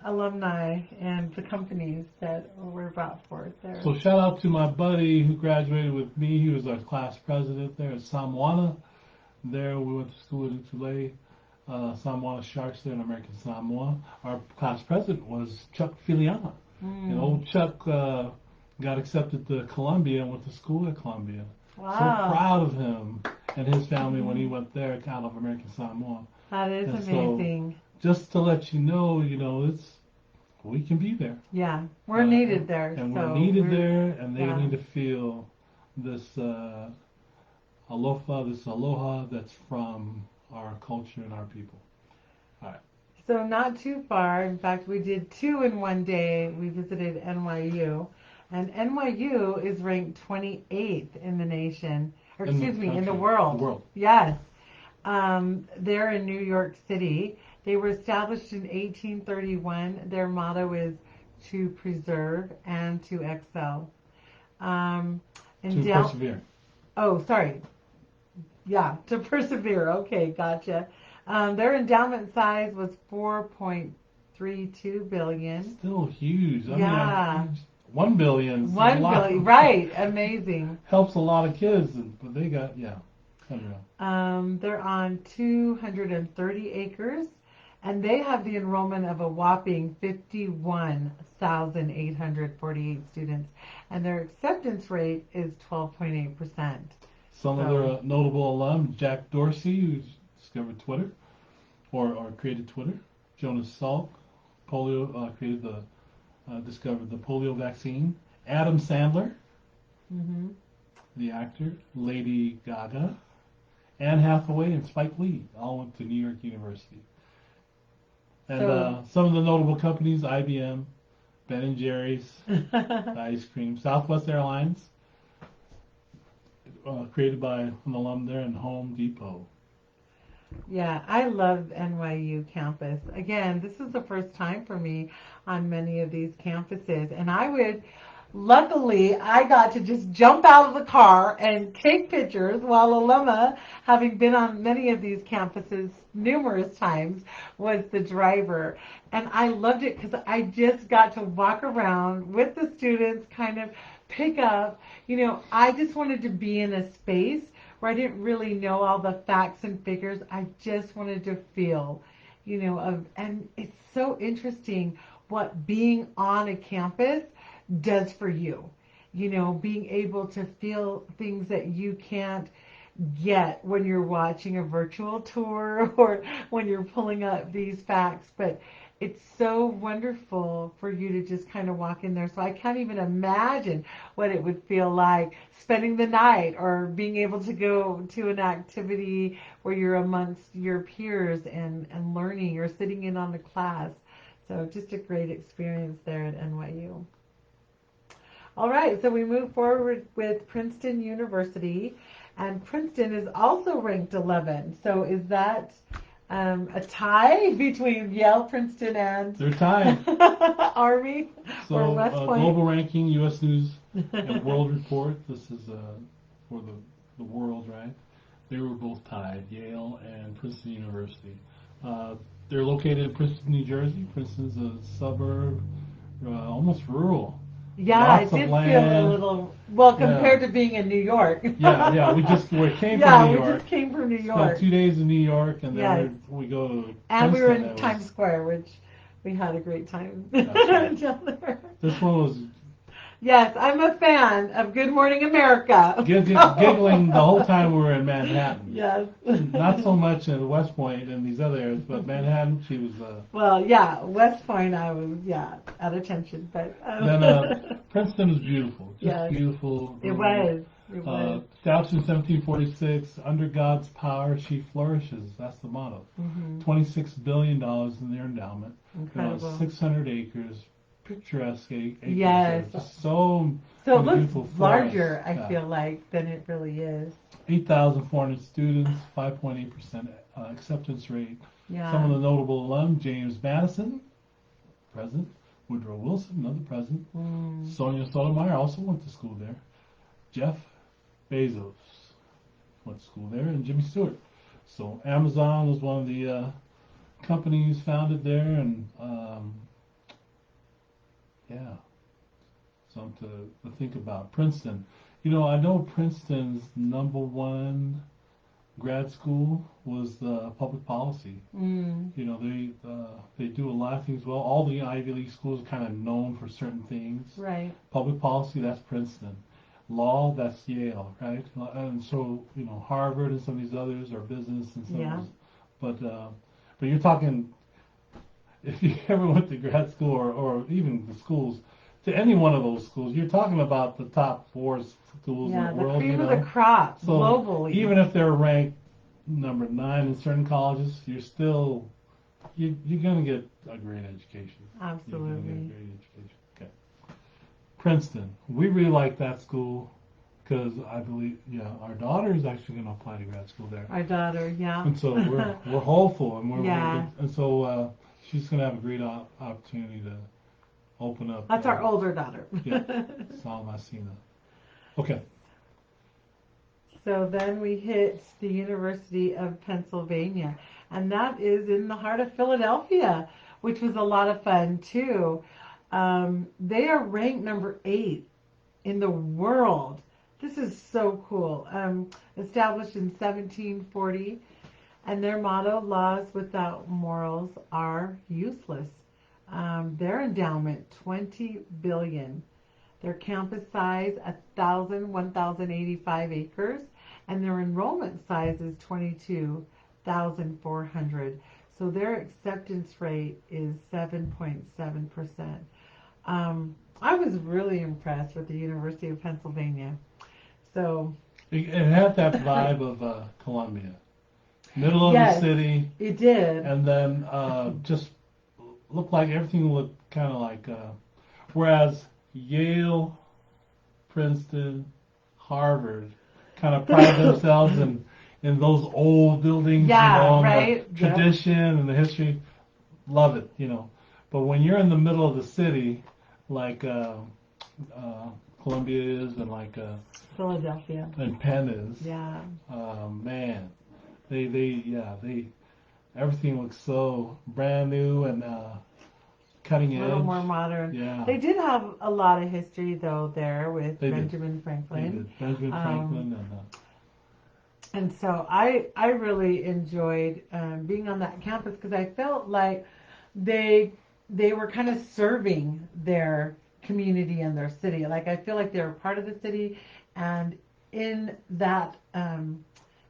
alumni and the companies that were brought forth there. So shout out to my buddy who graduated with me. He was our class president there at Samoana. There we went to school in Utule. Samoana Sharks there in American Samoa. Our class president was Chuck Filiana. And old Chuck got accepted to Columbia and went to school at Columbia. Wow. So proud of him and his family when he went there out of American Samoa. That is amazing. So, just to let you know, we can be there. Yeah, we're needed there. And we're needed there, and they need to feel this aloha that's from our culture and our people. All right. So not too far. In fact, we did 2 in one day. We visited NYU. And NYU is ranked 28th in the nation, or excuse me, in the world. The world. Yes. They're in New York City. They were established in 1831. Their motto is to preserve and to excel. To persevere. Oh, sorry. Yeah, to persevere. Okay, gotcha. Their endowment size was 4.32 billion. Still huge. I Yeah. mean, 1 billion is a 1 billion, lot. right? Amazing. Helps a lot of kids, but they got, yeah, unreal. They're on 230 acres, and they have the enrollment of a whopping 51,848 students, and their acceptance rate is 12.8%. Some of their notable alum, Jack Dorsey, who discovered Twitter, or created Twitter. Jonas Salk, discovered the polio vaccine. Adam Sandler, Mm-hmm. the actor. Lady Gaga, Anne Hathaway, and Spike Lee all went to New York University. And some of the notable companies: IBM, Ben and Jerry's, the ice cream, Southwest Airlines, created by an alum there, and Home Depot. Yeah, I love NYU campus. Again, this is the first time for me on many of these campuses, and luckily, I got to just jump out of the car and take pictures while Alumna, having been on many of these campuses numerous times, was the driver. And I loved it because I just got to walk around with the students, kind of pick up. I just wanted to be in a space where I didn't really know all the facts and figures. I just wanted to feel, and it's so interesting what being on a campus does for you. Being able to feel things that you can't get when you're watching a virtual tour or when you're pulling up these facts. But it's so wonderful for you to just kind of walk in there. So I can't even imagine what it would feel like spending the night or being able to go to an activity where you're amongst your peers and learning or sitting in on the class. So just a great experience there at NYU. All right, so we move forward with Princeton University, and Princeton is also ranked 11. So is that a tie between Yale, Princeton, and They're tied. Army or West Point? Global ranking, U.S. News and World Report. This is for the world, right? They were both tied, Yale and Princeton University. They're located in Princeton, New Jersey. Princeton's a suburb, almost rural. Yeah, Lots I did of feel a land. little, compared to being in New York. We came Yeah, from New we York. just came from New Spent York. 2 days in New York, and Yes. then we go to And we were Princeton. in Times Square, which we had a great time That's right. down there. This one was Yes, I'm a fan of Good Morning America. giggling the whole time we were in Manhattan. Yes. Not so much in West Point and these other areas, but Manhattan, she was... Well, yeah, West Point, I was, at attention, but... Then Princeton was beautiful. Just Yes. beautiful. It was. It was. Established in 1746, under God's power, she flourishes. That's the motto. Mm-hmm. $26 billion in their endowment. Incredible. 600 acres. Picturesque acres. Yes. Just So it beautiful looks forests. larger, I feel like, than it really is. 8,400 students, 5.8% acceptance rate. Yeah. Some of the notable alum: James Madison, president; Woodrow Wilson, another president; Sonia Sotomayor also went to school there; Jeff Bezos went to school there; and Jimmy Stewart. So Amazon was one of the companies founded there, and something to think about. Princeton. I know Princeton's #1 grad school was public policy. They do a lot of things well. All the Ivy League schools are kind of known for certain things. Right. Public policy, that's Princeton. Law, that's Yale, right? And so, Harvard and some of these others are business and some of those. But you're talking, if you ever went to grad school or even the schools, to any one of those schools, you're talking about the top 4 schools in the world. Yeah, the cream of the crop, so globally. Even if they're ranked number 9 in certain colleges, you're going to get a great education. Absolutely. You're going to get a great education. Okay. Princeton. We really like that school because I believe, our daughter is actually going to apply to grad school there. Our daughter, yeah. And so we're hopeful, and so she's going to have a great opportunity to open up. That's our older daughter. Yeah, Salmasina. Okay. So then we hit the University of Pennsylvania, and that is in the heart of Philadelphia, which was a lot of fun too. They are ranked number 8 in the world. This is so cool. Established in 1740, and their motto, "Laws without morals are useless." Their endowment, 20 billion. Their campus size, 1,085 acres, and their enrollment size is 22,400. So their acceptance rate is 7.7%. I was really impressed with the University of Pennsylvania. So It had that vibe of Columbia. Middle of yes, the city. It did. And then just looked like everything looked kind of like, whereas Yale, Princeton, Harvard kind of pride themselves in those old buildings, Yeah, you know, and right. the tradition and the history. Love it, you know. But when you're in the middle of the city, like Columbia is, and like Philadelphia. and Penn is, Yeah. man, they everything looks so brand new and cutting edge. A little more modern. Yeah. They did have a lot of history though there with They Benjamin did. Franklin. They did. Benjamin Franklin And so I really enjoyed being on that campus because I felt like they were kind of serving their community and their city. Like I feel like they were part of the city, and in that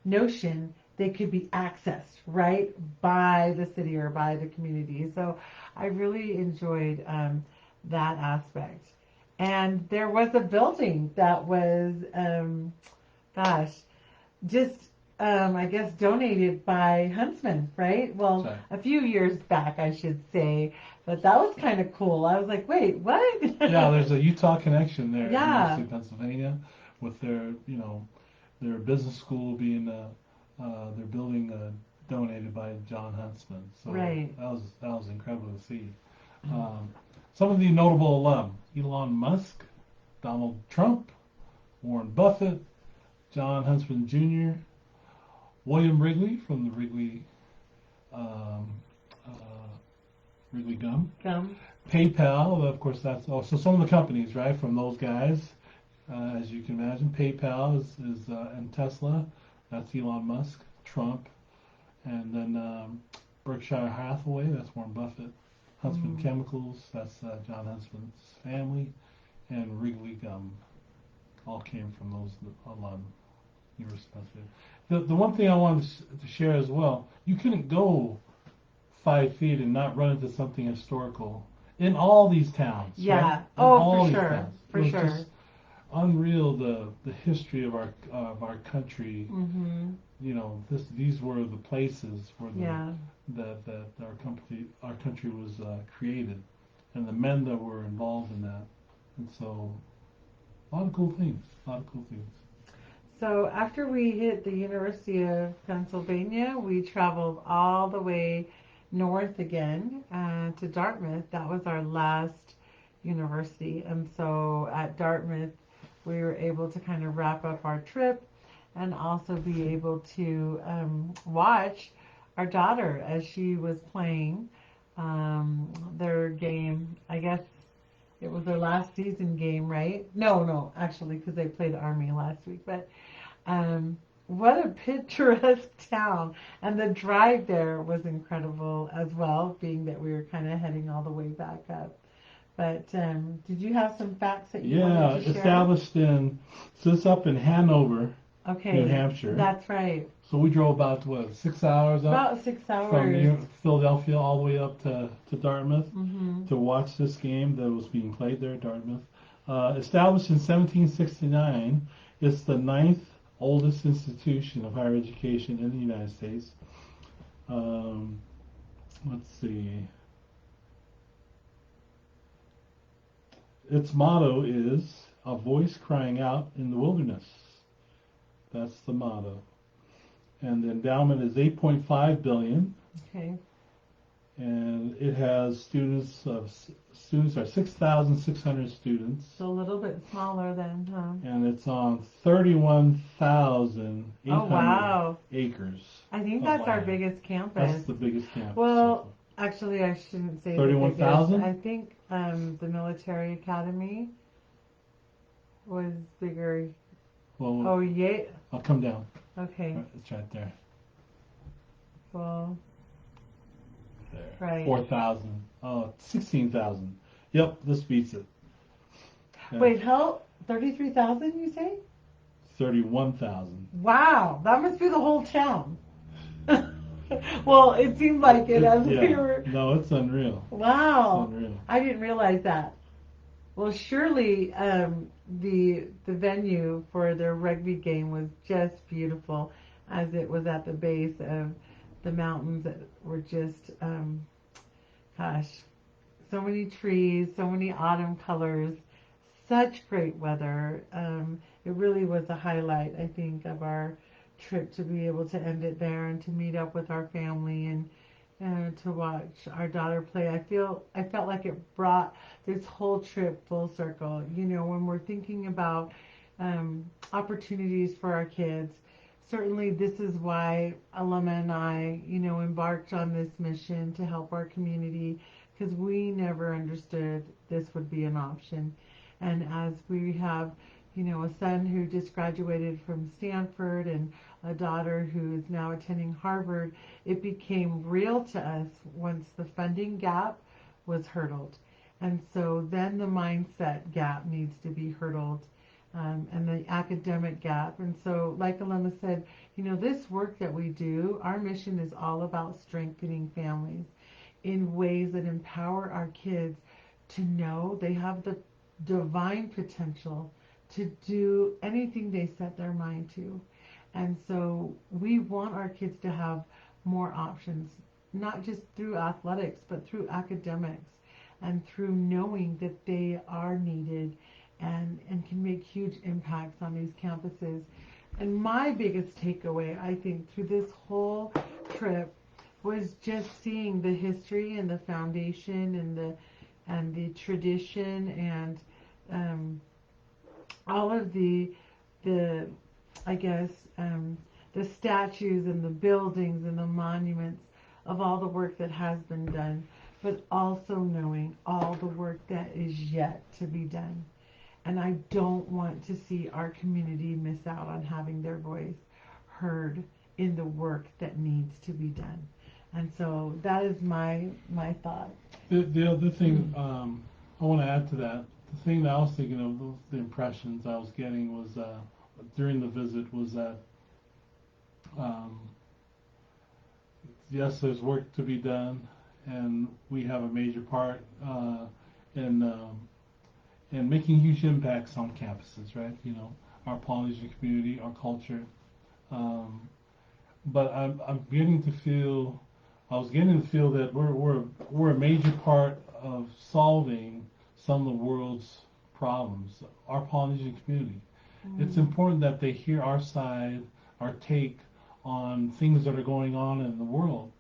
notion, they could be accessed right by the city or by the community. So I really enjoyed that aspect. And there was a building that was, gosh, just I guess donated by Huntsman, right? Well, Sorry. a few years back, I should say, but that was kind of cool. I was like, wait, what? Yeah, there's a Utah connection there. Yeah. University of Pennsylvania, with their their business school being their building donated by John Huntsman. So Right. that was incredible to see. Some of the notable alum: Elon Musk, Donald Trump, Warren Buffett, John Huntsman Jr., William Wrigley from the Wrigley gum. PayPal, of course, that's also some of the companies, right, from those guys, as you can imagine. PayPal is and Tesla, that's Elon Musk, Trump, and then Berkshire Hathaway, that's Warren Buffett. Huntsman Chemicals, that's John Huntsman's family, and Wrigley Gum, all came from those alum. University of Pennsylvania. The one thing I wanted to share as well, you couldn't go 5 feet and not run into something historical in all these towns. Yeah. Right? Oh, for sure. For sure. Just unreal the history of our country. Mm-hmm. You know, these were the places where that our country was created, and the men that were involved in that, and so a lot of cool things. So after we hit the University of Pennsylvania, we traveled all the way north again to Dartmouth. That was our last university. And so at Dartmouth, we were able to kind of wrap up our trip and also be able to watch our daughter as she was playing their game. I guess it was their last season game, right? No, actually, because they played Army last week. But what a picturesque town. And the drive there was incredible as well, being that we were kind of heading all the way back up. But did you have some facts that you wanted to share? Established so it's up in Hanover, New Hampshire. That's right. So we drove about, 6 hours up? About 6 hours. From Philadelphia all the way up to Dartmouth Mm-hmm. to watch this game that was being played there at Dartmouth. Established in 1769, it's the 9th oldest institution of higher education in the United States. Let's see. Its motto is "A voice crying out in the wilderness." That's the motto. And the endowment is $8.5 billion. Okay. and it has students are 6,600 students. So a little bit smaller then, huh? And it's on 31,800 Oh, wow. acres. I think of that's our land. biggest campus. That's the biggest campus. Well, actually, I shouldn't say 31,000? I think the military academy was bigger. Well, Oh, yeah. I'll come down. Okay. It's right there. Well, There. right. 4,000. Oh, 16,000. Yep, this beats it. Yeah. Wait, how? 33,000, you say? 31,000. Wow, that must be the whole town. Well, it seemed like it as we were. No, it's unreal. Wow. It's unreal. I didn't realize that. Well, surely the venue for their rugby game was just beautiful, as it was at the base of the mountains that were just, gosh, so many trees, so many autumn colors, such great weather. It really was a highlight, I think, of our trip to be able to end it there and to meet up with our family and to watch our daughter play. I felt like it brought this whole trip full circle. You know, when we're thinking about opportunities for our kids, certainly this is why Alum and I, you know, embarked on this mission to help our community, because we never understood this would be an option. And as we have, you know, a son who just graduated from Stanford and a daughter who is now attending Harvard, it became real to us once the funding gap was hurdled. And so then the mindset gap needs to be hurdled, and the academic gap. And so, like Alema said, you know, this work that we do, our mission is all about strengthening families in ways that empower our kids to know they have the divine potential to do anything they set their mind to. And so we want our kids to have more options, not just through athletics, but through academics and through knowing that they are needed and can make huge impacts on these campuses. And my biggest takeaway, I think, through this whole trip was just seeing the history and the foundation and the tradition and all of the I guess the statues and the buildings and the monuments of all the work that has been done, but also knowing all the work that is yet to be done. And I don't want to see our community miss out on having their voice heard in the work that needs to be done. And so that is my thought. The other thing I want to add to that, the thing that I was thinking of, the impressions I was getting was during the visit was that yes, there's work to be done, and we have a major part in making huge impacts on campuses, right? You know, our Polynesian community, our culture. But I was getting to feel that we're a major part of solving some of the world's problems, our Polynesian community. It's important that they hear our side, our take on things that are going on in the world,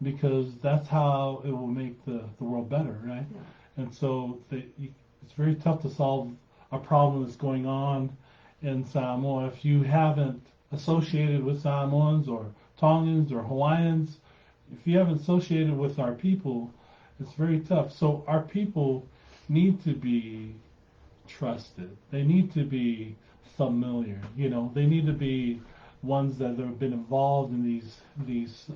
because that's how it will make the world better, right? Yeah. And so it's very tough to solve a problem that's going on in Samoa if you haven't associated with Samoans or Tongans or Hawaiians. If you haven't associated with our people, it's very tough. So our people need to be trusted. They need to be familiar. You know, they need to be ones that have been involved in these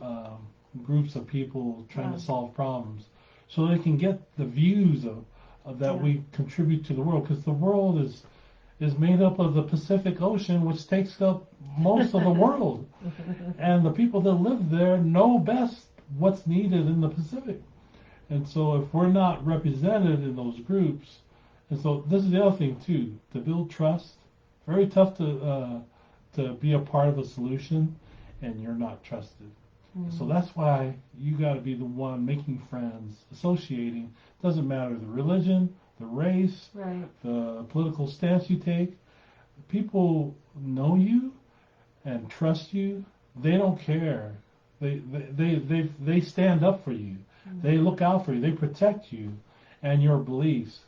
groups of people trying to solve problems, so they can get the views of that we contribute to the world. Because the world is made up of the Pacific Ocean, which takes up most of the world, and the people that live there know best what's needed in the Pacific. And so if we're not represented in those groups, and so this is the other thing too, to build trust. Very tough to be a part of a solution and you're not trusted. So that's why you got to be the one making friends, associating. Doesn't matter the religion, the race, the political stance you take. People know you and trust you. They don't care. They stand up for you. They look out for you. They protect you and your beliefs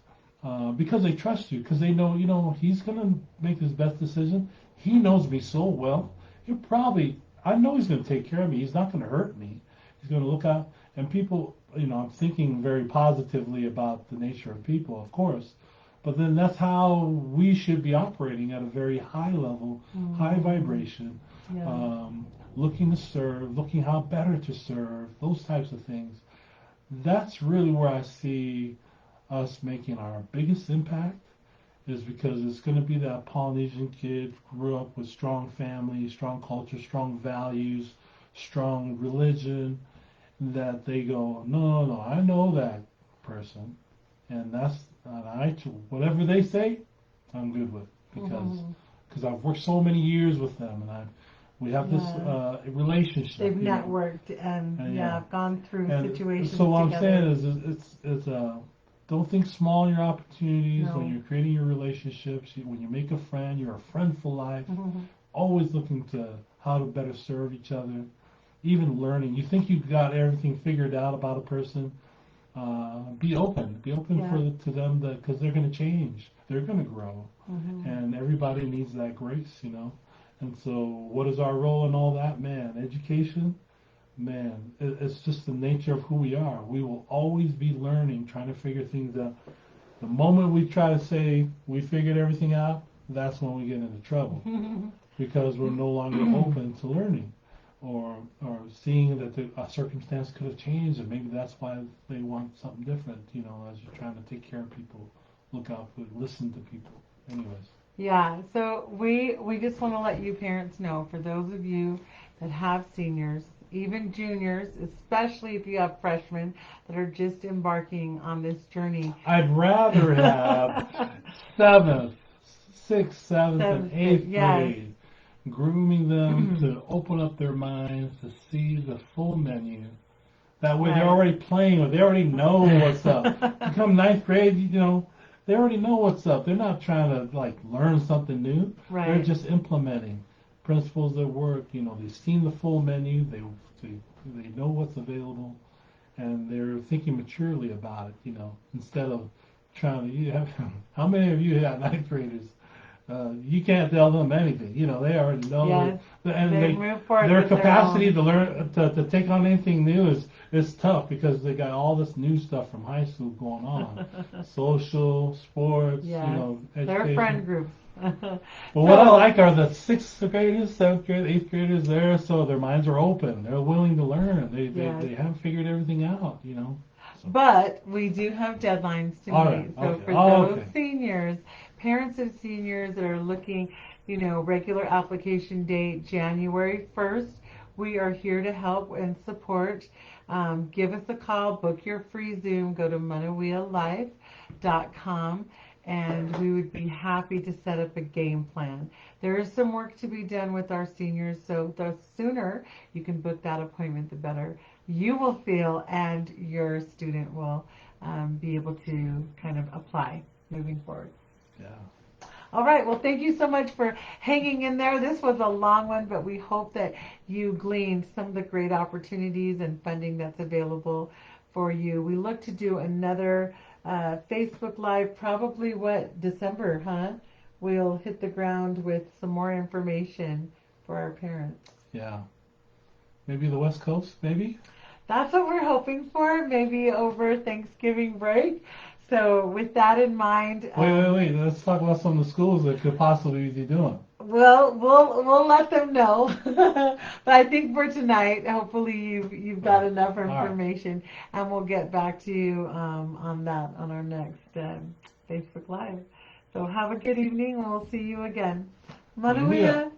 because they trust you. Because they know, he's gonna make his best decision. He knows me so well. I know he's gonna take care of me. He's not gonna hurt me. He's gonna look out. And people, I'm thinking very positively about the nature of people, of course. But then that's how we should be operating at a very high level, high vibration, looking to serve, looking how better to serve, those types of things. That's really where I see us making our biggest impact, is because it's going to be that Polynesian kid grew up with strong family, strong culture, strong values, strong religion, that they go, no, I know that person, and whatever they say, I'm good with, because I've worked so many years with them, and we have this relationship. They've networked and gone through situations so what together. I'm saying is don't think small in your opportunities when you're creating your relationships. When you make a friend, you're a friend for life. Always looking to how to better serve each other. Even learning. You think you've got everything figured out about a person. Be open. Be open to them, because they're going to change. They're going to grow. And everybody needs that grace, And so what is our role in all that? Man, education, it's just the nature of who we are. We will always be learning, trying to figure things out. The moment we try to say we figured everything out, that's when we get into trouble. Because we're no longer open to learning. Or seeing that a circumstance could have changed, and maybe that's why they want something different, as you're trying to take care of people, look out for, listen to people. Anyways. Yeah, so we just want to let you parents know, for those of you that have seniors, even juniors, especially if you have freshmen that are just embarking on this journey. I'd rather have 7th, 6th, 7th, and 8th grade. Grooming them to open up their minds to see the full menu. That way they're already playing with, they already know what's up. You come 9th grade, they already know what's up. They're not trying to learn something new. Right. They're just implementing principles that work. They've seen the full menu. They know what's available, and they're thinking maturely about it. Instead of trying to. How many of you have 9th graders? You can't tell them anything. They already know. Yes, and move forward their with capacity to learn to take on anything new is tough, because they got all this new stuff from high school going on, social, sports, education. Their friend groups. But what I like are the 6th graders, 7th graders, 8th graders there, so their minds are open. They're willing to learn. They haven't figured everything out. So. But we do have deadlines to meet. So for those seniors, parents of seniors that are looking, regular application date January 1st, we are here to help and support. Give us a call, book your free Zoom, go to manuialife.com, and we would be happy to set up a game plan. There is some work to be done with our seniors, so the sooner you can book that appointment, the better you will feel, and your student will be able to kind of apply moving forward. Yeah. All right. Well, thank you so much for hanging in there. This was a long one, but we hope that you gleaned some of the great opportunities and funding that's available for you. We look to do another Facebook Live, probably December, huh? We'll hit the ground with some more information for our parents. Yeah. Maybe the West Coast, maybe? That's what we're hoping for, maybe over Thanksgiving break. So with that in mind... Wait. Let's talk about some of the schools that could possibly be doing. Well, we'll let them know. But I think for tonight, hopefully you've got enough information, and we'll get back to you on that on our next Facebook Live. So have a good evening, and we'll see you again. Manuia.